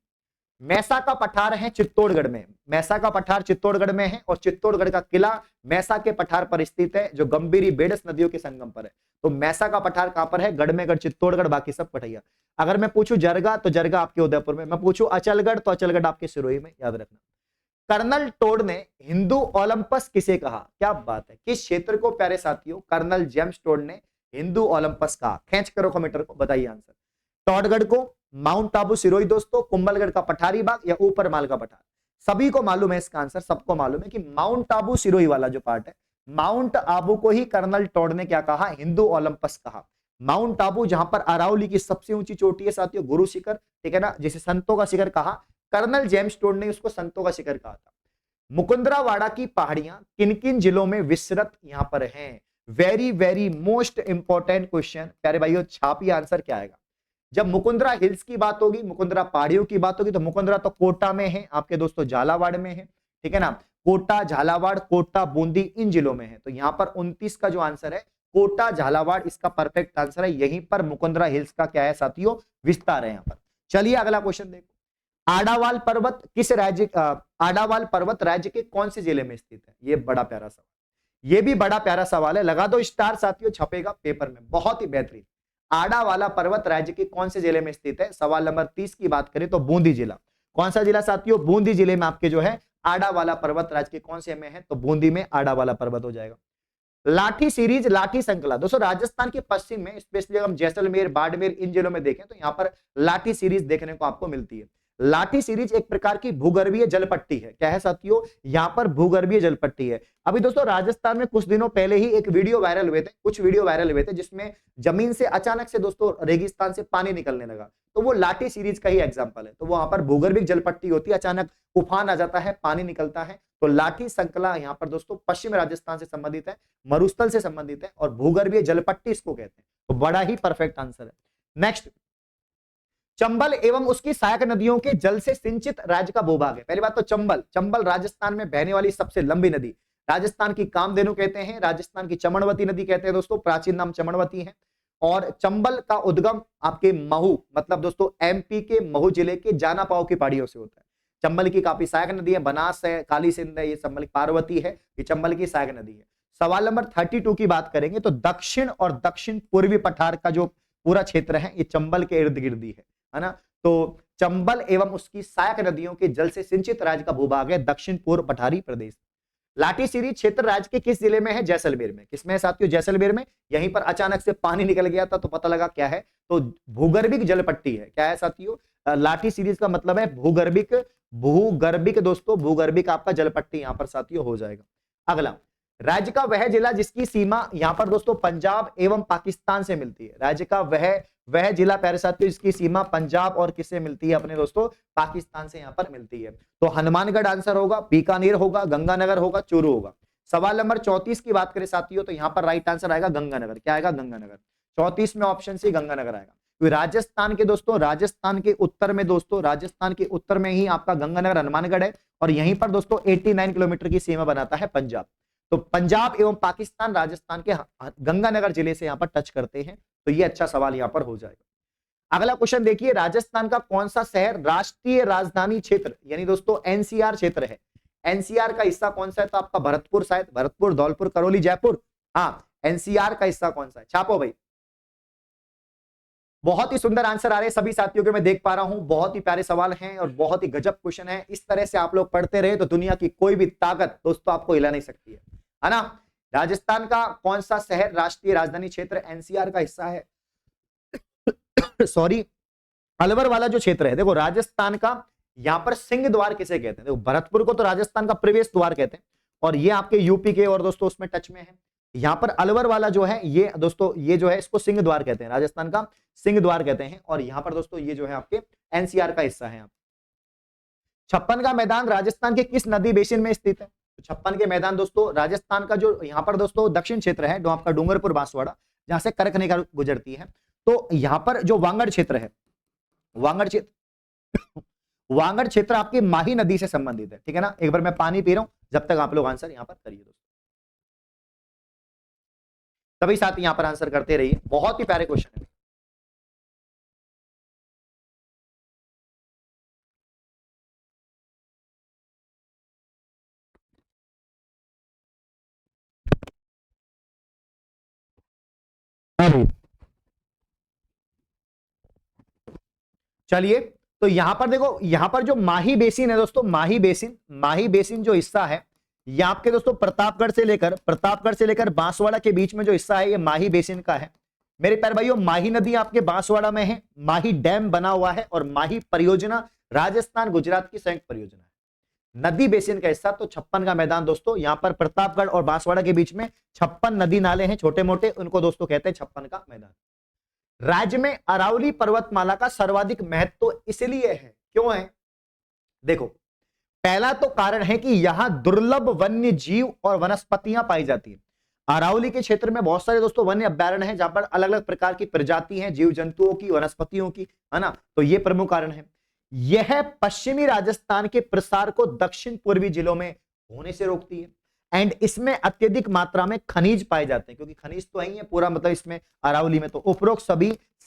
मैसा का पठार है चित्तौड़गढ़ में, मैसा का पठार चित्तौड़गढ़ में है, और चित्तौड़गढ़ का किला मैसा के पठार पर स्थित है, जो गंभीरी बेडस नदियों के संगम पर है। तो मैसा का पठार कहां पर है? गढ़ में गढ़, चित्तौड़गढ़, बाकी सब कठैया। अगर मैं पूछूं जरगा तो जरगा आपके उदयपुर में, मैं पूछूं अचलगढ़ तो अचलगढ़ आपके सिरोही में, याद रखना। कर्नल टोड ने हिंदू ओलंपस किसे कहा? क्या बात है, किस क्षेत्र को प्यारे साथियों कर्नल जेम्स टोड ने हिंदू ओलंपस कहा? खींच करो कमेंटर को, बताइए आंसर। टोडगढ़ को, माउंट आबू सिरोही दोस्तों, कुंभलगढ़ का पठारी बाग, या ऊपर माल का पठार? सभी को मालूम है इसका आंसर, सबको मालूम है कि माउंट आबू सिरोही वाला जो पार्ट है, माउंट आबू को ही कर्नल टोड ने क्या कहा? हिंदू ओलंपस कहा। माउंट आबू जहां पर अरावली की सबसे ऊंची चोटी है साथियों, गुरु शिखर, ठीक है ना, जिसे संतों का शिखर कहा, कर्नल जेम्स टोड ने उसको संतों का शिखर कहा था। मुकुंदरावाड़ा की पहाड़ियां किन किन जिलों में विस्तृत यहां पर हैं? Very very most important question प्यारे भाइयों, छापिए आंसर क्या आएगा। जब मुकुंदरा हिल्स की बात होगी, मुकुंदरा पहाड़ियों की बात होगी, तो मुकुंदरा तो कोटा में है आपके दोस्तों, झालावाड़ में है, ठीक है ना, कोटा, झालावाड़, कोटा, बूंदी इन जिलों में है। तो यहां पर 29 का जो आंसर है कोटा, झालावाड़, इसका परफेक्ट आंसर है। यहीं पर मुकुंदरा हिल्स का क्या है साथियों? विस्तार है यहां पर। चलिए अगला क्वेश्चन देखो, आडावाल पर्वत किस राज्य, आडावाल पर्वत राज्य के कौन से जिले में स्थित है? ये बड़ा प्यारा सवाल, ये भी बड़ा प्यारा सवाल है, लगा दो स्टार साथियों, छपेगा पेपर में, बहुत ही बेहतरीन। आडावाला पर्वत राज्य के कौन से जिले में स्थित है? सवाल नंबर 30 की बात करें तो बूंदी जिला। कौन सा जिला साथियों? बूंदी जिले में आपके जो है आडावाला पर्वत राज्य के कौन से में है? तो बूंदी में आडावाला पर्वत हो जाएगा। लाठी सीरीज, लाठी श्रृंखला दोस्तों राजस्थान के पश्चिम में, स्पेशली हम जैसलमेर, बाड़मेर इन जिलों में देखें तो यहां पर लाठी सीरीज देखने को आपको मिलती है। लाठी सीरीज एक प्रकार की भूगर्भीय जलपट्टी है। क्या है साथियों? यहां पर भूगर्भीय जलपट्टी है। अभी दोस्तों राजस्थान में कुछ दिनों पहले ही एक वीडियो वायरल हुए थे, कुछ वीडियो वायरल हुए थे, जिसमें जमीन से अचानक से दोस्तों रेगिस्तान से पानी निकलने लगा, तो वो लाठी सीरीज का ही एग्जांपल है। तो वहां पर भूगर्भिक जलपट्टी होती है, अचानक उफान आ जाता है, पानी निकलता है, तो लाठी श्रृंखला यहां पर दोस्तों पश्चिम राजस्थान से संबंधित है, मरुस्थल से संबंधित है, और भूगर्भीय जलपट्टी इसको कहते हैं। तो बड़ा ही परफेक्ट आंसर है। नेक्स्ट, चंबल एवं उसकी सहायक नदियों के जल से सिंचित राज्य का भूभाग है। पहली बात तो चंबल राजस्थान में बहने वाली सबसे लंबी नदी, राजस्थान की कामधेनु कहते हैं, राजस्थान की चमनवती नदी कहते हैं दोस्तों, प्राचीन नाम चमनवती है। और चंबल का उद्गम आपके महू, मतलब दोस्तों एमपी के महू जिले के जाना पाव की पहाड़ियों से होता है। चंबल की काफी सहायक नदी है, बनास है, काली सिंध है, ये चंबल पार्वती है, ये चंबल की सहायक नदी है। सवाल नंबर 32 की बात करेंगे तो दक्षिण और दक्षिण पूर्वी पठार का जो पूरा क्षेत्र है ये चंबल के इर्द गिर्द ही है ना। तो चंबल एवं उसकी सहायक नदियों के जल से सिंचित राज्य का भूभाग है दक्षिण पूर्व पठारी प्रदेश। लाठीसीरी क्षेत्र राज्य के किस जिले में है? जैसलमेर में। किसमें है साथियों? जैसलमेर में। यहीं पर अचानक से पानी निकल गया था तो पता लगा क्या है, तो भूगर्भिक जलपट्टी है। क्या है साथियों? लाठी सीरीज का मतलब है भूगर्भिक, भूगर्भिक दोस्तों, भूगर्भिक आपका जलपट्टी यहां पर साथियों हो जाएगा। अगला, राज्य का वह जिला जिसकी सीमा यहां पर दोस्तों पंजाब एवं पाकिस्तान से मिलती है। राज्य का वह जिला प्यारे साथियों जिसकी सीमा पंजाब और किससे मिलती है? अपने दोस्तों पाकिस्तान से यहां पर मिलती है। तो हनुमानगढ़ आंसर होगा, बीकानेर होगा, गंगानगर होगा, चूरू होगा। सवाल नंबर 34 की बात करें साथियों तो यहां पर राइट आंसर आएगा गंगानगर। क्या आएगा? गंगानगर। 34 में ऑप्शन सी गंगानगर आएगा। राजस्थान के दोस्तों, राजस्थान के उत्तर में दोस्तों, राजस्थान के उत्तर में ही आपका गंगानगर हनुमानगढ़ है और यहीं पर दोस्तों 89 किलोमीटर की सीमा बनाता है पंजाब। तो पंजाब एवं पाकिस्तान राजस्थान के गंगानगर जिले से यहां पर टच करते हैं। तो ये अच्छा सवाल यहां पर हो जाएगा। अगला क्वेश्चन देखिए, राजस्थान का कौन सा शहर राष्ट्रीय राजधानी क्षेत्र यानी दोस्तों एनसीआर क्षेत्र है? एनसीआर का हिस्सा कौन सा है? तो आपका भरतपुर, शायद भरतपुर, धौलपुर, करौली, जयपुर। हाँ, एनसीआर का हिस्सा कौन सा है? छापो भाई। बहुत ही सुंदर आंसर आ रहे हैं सभी साथियों के, मैं देख पा रहा हूं। बहुत ही प्यारे सवाल हैं और बहुत ही गजब क्वेश्चन है। इस तरह से आप लोग पढ़ते रहे तो दुनिया की कोई भी ताकत दोस्तों आपको हिला नहीं सकती है ना। राजस्थान का कौन सा शहर राष्ट्रीय राजधानी क्षेत्र एनसीआर का हिस्सा है? सॉरी, अलवर वाला जो क्षेत्र है, देखो राजस्थान का यहां पर सिंह द्वार किसे कहते हैं? देखो भरतपुर को तो राजस्थान का प्रवेश द्वार कहते हैं और ये आपके यूपी के और दोस्तों उसमें टच में है। यहां पर अलवर वाला जो है ये दोस्तों, ये जो है इसको सिंह द्वार कहते हैं, राजस्थान का सिंह द्वार कहते हैं। और यहां पर दोस्तों ये जो है आपके एनसीआर का हिस्सा है। छप्पन का मैदान राजस्थान के किस नदी बेसिन में स्थित है? तो छप्पन के मैदान दोस्तों राजस्थान का जो यहां पर दोस्तों दक्षिण क्षेत्र है, जो आपका डूंगरपुर बांसवाड़ा, जहां से करकनेगा गुजरती है, तो यहां पर जो वांगड़ क्षेत्र है, वांगड़ क्षेत्र वांगड़ क्षेत्र आपकी माही नदी से संबंधित है। ठीक है ना। एक बार मैं पानी पी रहा हूं, जब तक आप लोग आंसर यहां पर करिए दोस्तों। सभी साथी यहां पर आंसर करते रहिए, बहुत ही प्यारे क्वेश्चन है। चलिए, तो यहां पर देखो, यहां पर जो माही बेसिन है दोस्तों, माही बेसिन जो हिस्सा है ये आपके दोस्तों प्रतापगढ़ से लेकर बांसवाड़ा के बीच में जो हिस्सा है ये माही बेसिन का है। मेरे प्यारे भाइयों, माही नदी आपके बांसवाड़ा में है, माही डैम बना हुआ है और माही परियोजना राजस्थान गुजरात की संयुक्त परियोजना है। नदी बेसिन का हिस्सा तो छप्पन का मैदान दोस्तों, यहां पर प्रतापगढ़ और बांसवाड़ा के बीच में 56 नदी नाले हैं छोटे मोटे, उनको दोस्तों कहते हैं छप्पन का मैदान। राज्य में अरावली पर्वतमाला का सर्वाधिक महत्व इसलिए है, क्यों है? देखो, पहला तो कारण है कि यहां दुर्लभ वन्य जीव और वनस्पतियां पाई जाती है। अरावली के क्षेत्र में बहुत सारे दोस्तों वन्य अभ्यारण्य हैं, जहां पर अलग अलग प्रकार की प्रजाति हैं, जीव जंतुओं की, वनस्पतियों की, है ना। तो यह प्रमुख कारण है। यह पश्चिमी राजस्थान के प्रसार को दक्षिण पूर्वी जिलों में होने से रोकती है। एंड इसमें अत्यधिक मात्रा में खनिज पाए जाते हैं, क्योंकि खनिज तो ही है पूरा, मतलब इसमें अरावली में। तो उपरोक्त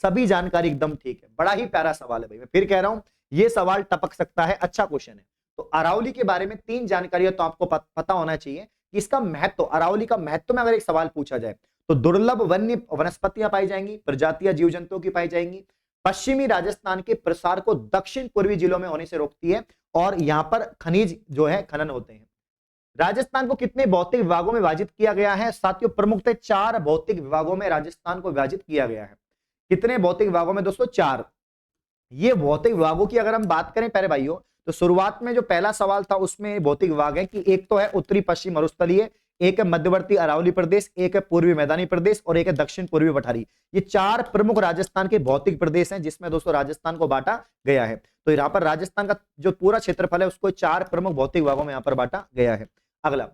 सभी जानकारी एकदम ठीक है। बड़ा ही प्यारा सवाल है भाई, मैं फिर कह रहा हूं यह सवाल टपक सकता है, अच्छा क्वेश्चन है। तो अरावली के बारे में 3 जानकारियां तो आपको पता होना चाहिए कि इसका महत्व, अरावली का महत्व में अगर एक सवाल पूछा जाए तो दुर्लभ वन्य वनस्पतियां पाई जाएंगी, प्रजातियां जीव जंतुओं की पाई जाएंगी, पश्चिमी राजस्थान के प्रसार को दक्षिण पूर्वी जिलों में होने से रोकती है और यहां पर खनिज जो है खनन होते हैं। राजस्थान को कितने भौतिक विभागों में विभाजित किया गया है? साथियों प्रमुखतः 4 भौतिक विभागों में राजस्थान को विभाजित किया गया है। कितने भौतिक विभागों में दोस्तों? 4। ये भौतिक विभागों की अगर हम बात करें प्यारे भाइयों, तो शुरुआत में जो पहला सवाल था उसमें भौतिक विभाग है कि एक तो है उत्तरी पश्चिम मरुस्थलीय, एक है मध्यवर्ती अरावली प्रदेश, एक है पूर्वी मैदानी प्रदेश और एक है दक्षिण पूर्वी पठारी। ये 4 प्रमुख राजस्थान के भौतिक प्रदेश हैं जिसमें दोस्तों राजस्थान को बांटा गया है। तो यहां पर राजस्थान का जो पूरा क्षेत्रफल है उसको 4 प्रमुख भौतिक विभागों में यहां पर बांटा गया है। अगला,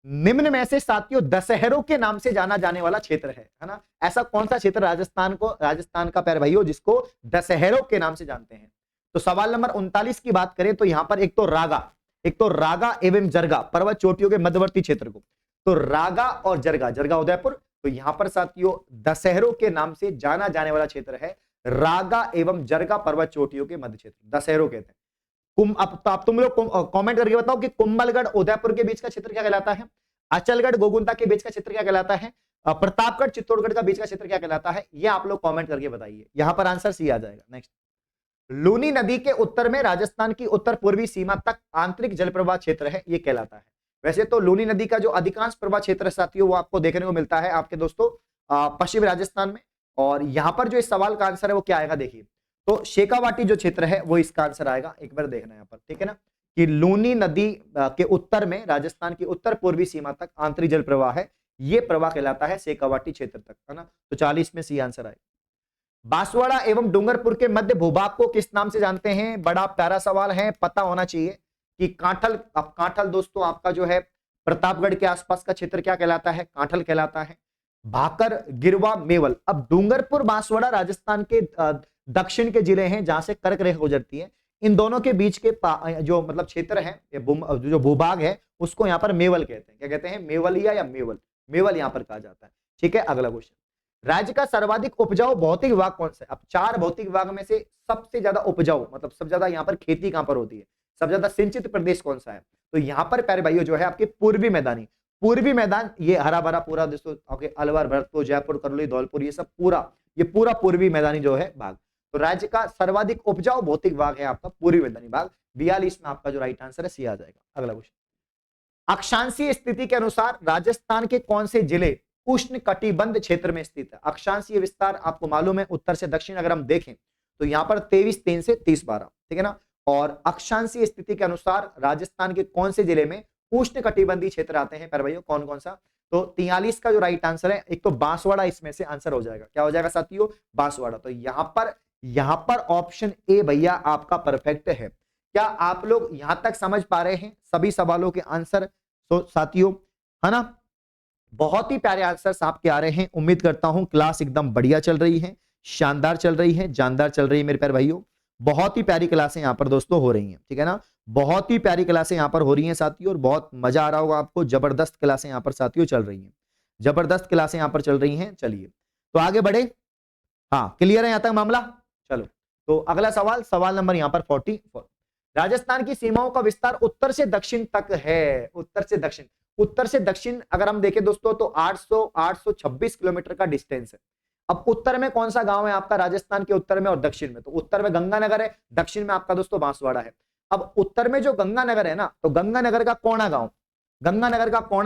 निम्न में से साथियों दशहरों के नाम से जाना जाने वाला क्षेत्र है ना। ऐसा कौन सा क्षेत्र राजस्थान का प्यारे भाइयों जिसको दशहरों के नाम से जानते हैं? तो सवाल नंबर 39 की बात करें तो यहां पर एक तो रागा एवं जरगा पर्वत चोटियों के मध्यवर्ती क्षेत्र को, तो रागा और जरगा, जरगा उदयपुर, तो यहां पर साथियों दशहरों के नाम से जाना जाने वाला क्षेत्र है रागा एवं जरगा पर्वत चोटियों के मध्य क्षेत्र, दशहरों कहते हैं। अब तुम लोग कमेंट करके बताओ कि कुंभलगढ़ उदयपुर के बीच का क्षेत्र क्या कहलाता है, अचलगढ़ गोगुंता के बीच का क्षेत्र क्या कहलाता है, प्रतापगढ़ चित्तौड़गढ़ का बीच का क्षेत्र क्या कहलाता है, ये आप लोग कमेंट करके बताइए। यहां पर आंसर सी आ जाएगा। नेक्स्ट, लूनी नदी के उत्तर में राजस्थान की उत्तर पूर्वी सीमा तक आंतरिक जल प्रवाह क्षेत्र है, ये कहलाता है। वैसे तो लूनी नदी का जो अधिकांश प्रवाह क्षेत्र साथियों वो आपको देखने को मिलता है आपके दोस्तों पश्चिमी राजस्थान में। और यहां पर जो इस सवाल का आंसर है वो क्या आएगा, देखिए तो शेखावाटी जो क्षेत्र है वो इसका आंसर आएगा। एक बार देखना यहाँ पर, ठीक है ना, कि लूनी नदी के उत्तर में राजस्थान की उत्तर पूर्वी सीमा तक आंतरिक जल प्रवाह है, ये प्रवाह कहलाता है शेखावाटी क्षेत्र तक, है ना। तो 40 में सी आंसर आएगा। बांसवाड़ा एवं डूंगरपुर के मध्य भूभाग को किस नाम से जानते हैं, बड़ा प्यारा सवाल है, पता होना चाहिए कि कांठल। अब कांठल दोस्तों आपका जो है प्रतापगढ़ के आसपास का क्षेत्र क्या कहलाता है, कांठल कहलाता है। भाकर, गिरवा, मेवल। अब डूंगरपुर बांसवाड़ा राजस्थान के दक्षिण के जिले हैं जहां से कर्क रेखा गुजरती है। इन दोनों के बीच के जो मतलब क्षेत्र है, जो भूभाग है उसको यहाँ पर मेवल कहते हैं। क्या कहते हैं, मेवलिया या मेवल, मेवल यहाँ पर कहा जाता है। ठीक है, अगला क्वेश्चन, राज्य का सर्वाधिक उपजाऊ भौतिक विभाग कौन सा है। अब 4 भौतिक विभाग में से सबसे ज्यादा उपजाऊ मतलब सबसे ज्यादा यहाँ पर खेती कहां पर होती है, सबसे ज्यादा सिंचित प्रदेश कौन सा है, तो यहाँ पर प्यारे भाइयों जो है आपके पूर्वी मैदानी, पूर्वी मैदान, ये हरा भरा पूरा दोस्तों अलवर, भरतपुर, जयपुर, करौली, धौलपुर, ये सब पूरा पूर्वी मैदानी जो है भाग। तो राज्य का सर्वाधिक उपजाऊ भौतिक भाग है आपका पूर्वी मैदानी भाग। 42 में आपका जो राइट आंसर है सी आ जाएगा। अगला क्वेश्चन, अक्षांशीय स्थिति के अनुसार राजस्थान के कौन से जिले उष्ण कटिबंध क्षेत्र में स्थित है। अक्षांशीय विस्तार आपको मालूम है उत्तर से दक्षिण अगर हम देखें तो यहाँ पर 23-3 से 30-12, ठीक है ना। और अक्षांशीय स्थिति के अनुसार राजस्थान के कौन से जिले में उष्ण कटिबंधीय क्षेत्र आते हैं प्यारे भाइयों, कौन कौन सा, तो 43 का जो राइट आंसर है, एक तो बांसवाड़ा इसमें से आंसर हो जाएगा। क्या हो जाएगा साथियों, बांसवाड़ा। तो यहां पर ऑप्शन ए भैया आपका परफेक्ट है। क्या आप लोग यहां तक समझ पा रहे हैं सभी सवालों के आंसर, तो साथियों है ना, बहुत ही प्यारे आंसर्स आपके आ रहे हैं। उम्मीद करता हूं क्लास एकदम बढ़िया चल रही है, शानदार चल रही है, जानदार चल रही है मेरे प्यारे भाइयों। बहुत ही प्यारी क्लासें यहाँ पर दोस्तों हो रही हैं, ठीक है ना, बहुत ही प्यारी क्लासें यहाँ पर हो रही हैं साथियों, और बहुत मजा आ रहा होगा आपको। जबरदस्त क्लासें यहाँ पर साथियों चल रही हैं, जबरदस्त क्लासें यहाँ पर चल रही हैं। चलिए तो आगे बढ़े, हाँ क्लियर है यहाँ तक मामला। चलो तो अगला सवाल, सवाल नंबर यहाँ पर 44, राजस्थान की सीमाओं का विस्तार उत्तर से दक्षिण तक है। उत्तर से दक्षिण अगर हम देखें दोस्तों तो 826 किलोमीटर का डिस्टेंस है। अब उत्तर में कौन सा गांव है आपका राजस्थान के उत्तर में और दक्षिण में, तो उत्तर में गंगानगर है, दक्षिण में आपका दोस्तों बांसवाड़ा है। अब उत्तर में जो गंगानगर है ना, तो गंगानगर का कोना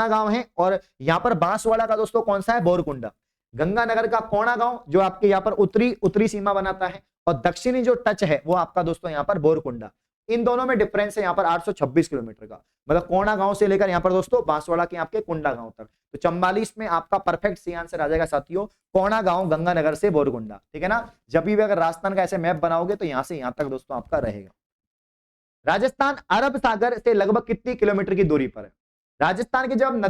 गांव है, और यहाँ पर बांसवाड़ा का दोस्तों कौन सा है, बोरकुंडा। गंगानगर का कोना गांव जो आपके यहाँ पर उत्तरी सीमा बनाता है, और दक्षिणी जो टच है वो आपका दोस्तों यहाँ पर बोरकुंडा। इन दोनों में डिफरेंस है यहाँ पर 826 किलोमीटर का, मतलब कोना गांव से लेकर यहाँ पर दोस्तों बांसवाड़ा के आपके कुंडा गांव तक। तो 44 में आपका परफेक्ट सी आंसर आ जाएगा साथियों, कोना गांव गंगानगर से बोरकुंडा, ठीक है ना। जब भी अगर राजस्थान का ऐसे मैप बनाओगे तो यहाँ से यहाँ तक दोस्तों आपका रहेगा। राजस्थान अरब सागर से लगभग कितनी किलोमीटर की दूरी पर है। राजस्थान के जब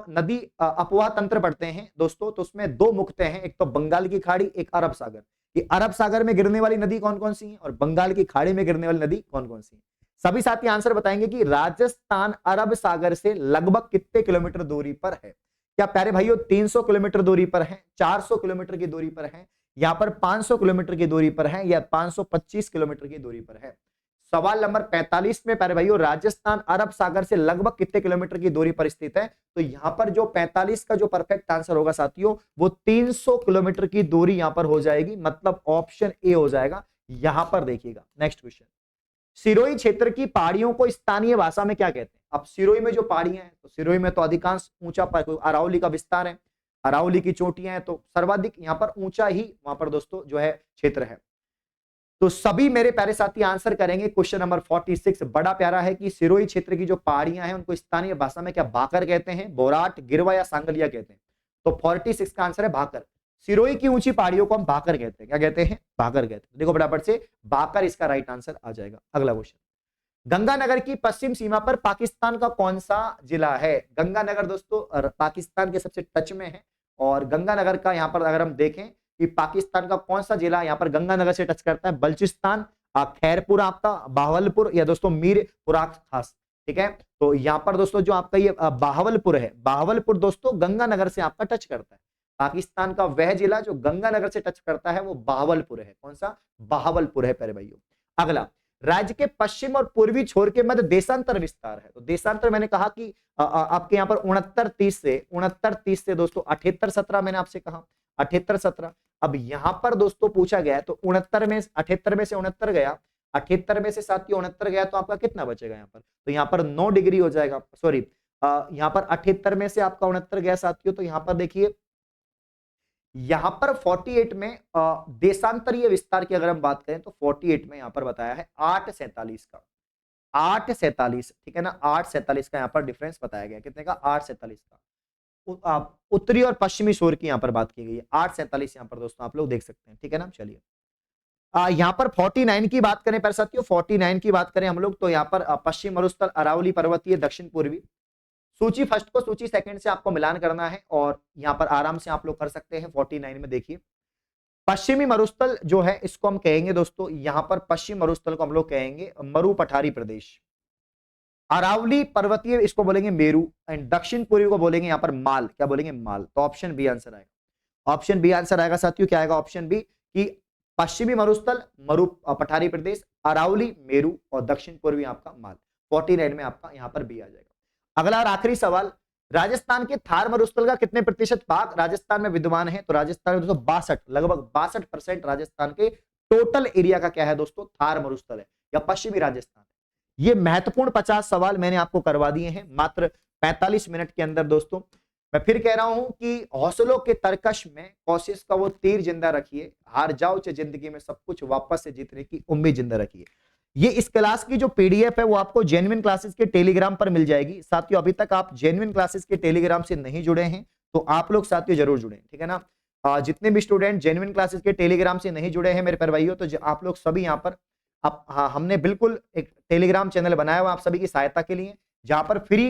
नदी अपवाह तंत्र पढ़ते हैं दोस्तों, तो उसमें 2 मुख्य हैं, एक तो बंगाल की खाड़ी, एक अरब सागर। कि अरब सागर में गिरने वाली नदी कौन कौन सी है और बंगाल की खाड़ी में गिरने वाली नदी कौन कौन सी है। सभी साथी आंसर बताएंगे कि राजस्थान अरब सागर से लगभग कितने किलोमीटर दूरी पर है। क्या प्यारे भाइयों 300 किलोमीटर दूरी पर है, 400 किलोमीटर की दूरी पर है, यहाँ पर 500 किलोमीटर की दूरी पर है, या 525 किलोमीटर की दूरी पर है। सवाल नंबर 45 में प्यारे भाइयों राजस्थान अरब सागर से लगभग कितने किलोमीटर की दूरी पर स्थित है, तो यहां पर जो 45 का जो परफेक्ट आंसर होगा साथियों वो 300 किलोमीटर की दूरी यहां पर हो जाएगी, मतलब ऑप्शन ए हो जाएगा। यहां पर देखिएगा नेक्स्ट क्वेश्चन, सिरोही क्षेत्र की पहाड़ियों को स्थानीय भाषा में क्या कहते हैं। अब सिरोही में जो पहाड़ियां हैं, तो सिरोही में तो अधिकांश ऊंचा अरावली का विस्तार है, अरावली की चोटियां हैं, तो सर्वाधिक यहां पर ऊंचा ही वहां पर दोस्तों जो है क्षेत्र है। तो सभी मेरे प्यारे साथी आंसर करेंगे। क्वेश्चन नंबर 46 बड़ा प्यारा है कि सिरोही क्षेत्र की जो पहाड़ियां हैं उनको स्थानीय भाषा में क्या भाकर कहते हैं, बोराट, गिरवा या सांगलिया कहते हैं। तो 46 का आंसर है भाकर। सिरोही की ऊंची पहाड़ियों को हम भाकर कहते हैं, क्या कहते हैं, भाकर कहते हैं। देखो फटाफट से भाकर इसका राइट आंसर आ जाएगा। अगला क्वेश्चन, गंगानगर की पश्चिम सीमा पर पाकिस्तान का कौन सा जिला है। गंगानगर दोस्तों पाकिस्तान के सबसे टच में है, और गंगानगर का यहाँ पर अगर हम देखें कि पाकिस्तान का कौन सा जिला यहाँ पर गंगानगर से टच करता है, बलूचिस्तान, खैरपुर आपका, बावलपुर या दोस्तों मीरपुरा खास, ठीक है। तो यहाँ पर दोस्तों जो आपका ये बावलपुर है, बावलपुर दोस्तों गंगानगर से आपका टच करता है। पाकिस्तान का वह जिला जो गंगानगर से टच करता है वो बहावलपुर है। कौन सा? बहावलपुर है प्यारे भाइयों। अगला, राज्य के पश्चिम और पूर्वी छोर के मध्य देशांतर विस्तार है। तो देशांतर मैंने कहा कि आपके यहाँ पर 69-30 से दोस्तों 78-17 मैंने आपसे कहा 78-17। अब यहां पर दोस्तों पूछा गया तो 78 में से 69 गया, 78 में से साथियों 69 गया, तो आपका कितना बचेगा यहाँ पर? तो यहाँ पर 9 डिग्री हो जाएगा। सॉरी, यहाँ पर 78 में से आपका 69 गया साथियों, तो यहाँ पर देखिए यहां पर 48 में देशांतरीय विस्तार की अगर हम बात करें तो 48 में यहां पर बताया है 847 का, 847, ठीक है ना, 847 का यहां पर डिफरेंस बताया गया। कितने का? 847 का। उत्तरी और पश्चिमी छोर की यहां पर बात की गई है, 847 यहां पर दोस्तों आप लोग देख सकते हैं, ठीक है ना। चलिए यहां पर 49 की बात करें पर साथियों, 49 की बात करें हम लोग तो यहां पर पश्चिम मरुस्थल, अरावली पर्वतीय, दक्षिण पूर्वी। सूची फर्स्ट को सूची सेकंड से आपको मिलान करना है और यहां पर आराम से आप लोग कर सकते हैं। 49 में देखिए पश्चिमी मरुस्थल जो है इसको हम कहेंगे दोस्तों, यहां पर पश्चिम मरुस्थल को हम लोग कहेंगे मरु पठारी प्रदेश। अरावली पर्वतीय इसको बोलेंगे मेरू एंड दक्षिण पूर्वी को बोलेंगे यहां पर माल। क्या बोलेंगे? माल। तो ऑप्शन बी आंसर आएगा। ऑप्शन बी आंसर आएगा साथियों। क्या आएगा? ऑप्शन बी कि पश्चिमी मरुस्थल मरु पठारी प्रदेश, अरावली मेरू और दक्षिण पूर्वी आपका माल। 49 में आपका यहां पर बी आ जाएगा। अगला और आखिरी सवाल, राजस्थान के थार मरुस्थल का कितने प्रतिशत भाग राजस्थान में विद्यमान है? तो राजस्थान में दोस्तों 62, लगभग 62% राजस्थान के टोटल एरिया का क्या है दोस्तों? थार मरुस्थल है या पश्चिमी राजस्थान। ये महत्वपूर्ण 50 सवाल मैंने आपको करवा दिए हैं मात्र 45 मिनट के अंदर दोस्तों। मैं फिर कह रहा हूं कि हौसलों के तरकश में कोशिश का वो तीर जिंदा रखिए, हार जाओ चाहे जिंदगी में सब कुछ वापस से जीतने की उम्मीद जिंदा रखिए। ये इस क्लास की जो पीडीएफ है वो आपको जेन्युइन क्लासेस के टेलीग्राम पर मिल जाएगी। साथियों अभी तक आप जेन्युइन क्लासेस के टेलीग्राम से नहीं जुड़े हैं तो आप लोग साथियों जरूर जुड़े, ठीक है ना। जितने भी स्टूडेंट जेन्युइन क्लासेस के टेलीग्राम से नहीं जुड़े हैं मेरे प्यारे भाइयों, तो आप लोग सभी यहाँ पर हमने बिल्कुल एक टेलीग्राम चैनल बनाया हुआ आप सभी की सहायता के लिए, जहां पर फ्री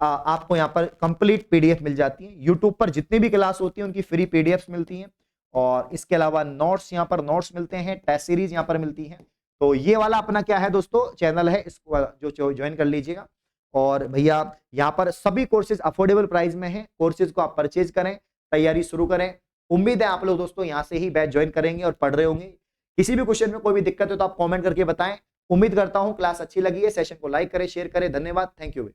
आपको यहाँ पर कंप्लीट पीडीएफ मिल जाती है। यूट्यूब पर जितनी भी क्लास होती है उनकी फ्री पीडीएफ मिलती हैं और इसके अलावा नोट्स यहाँ पर नोट्स मिलते हैं, टेस्ट सीरीज यहाँ पर मिलती है। तो ये वाला अपना क्या है दोस्तों चैनल है, इसको जो ज्वाइन कर लीजिएगा। और भैया यहाँ पर सभी कोर्सेज अफोर्डेबल प्राइस में है, कोर्सेज को आप परचेज करें, तैयारी शुरू करें। उम्मीद है आप लोग दोस्तों यहाँ से ही बैच ज्वाइन करेंगे और पढ़ रहे होंगे। किसी भी क्वेश्चन में कोई भी दिक्कत हो तो आप कमेंट करके बताएं। उम्मीद करता हूं क्लास अच्छी लगी है। सेशन को लाइक करें, शेयर करें। धन्यवाद, थैंक यू।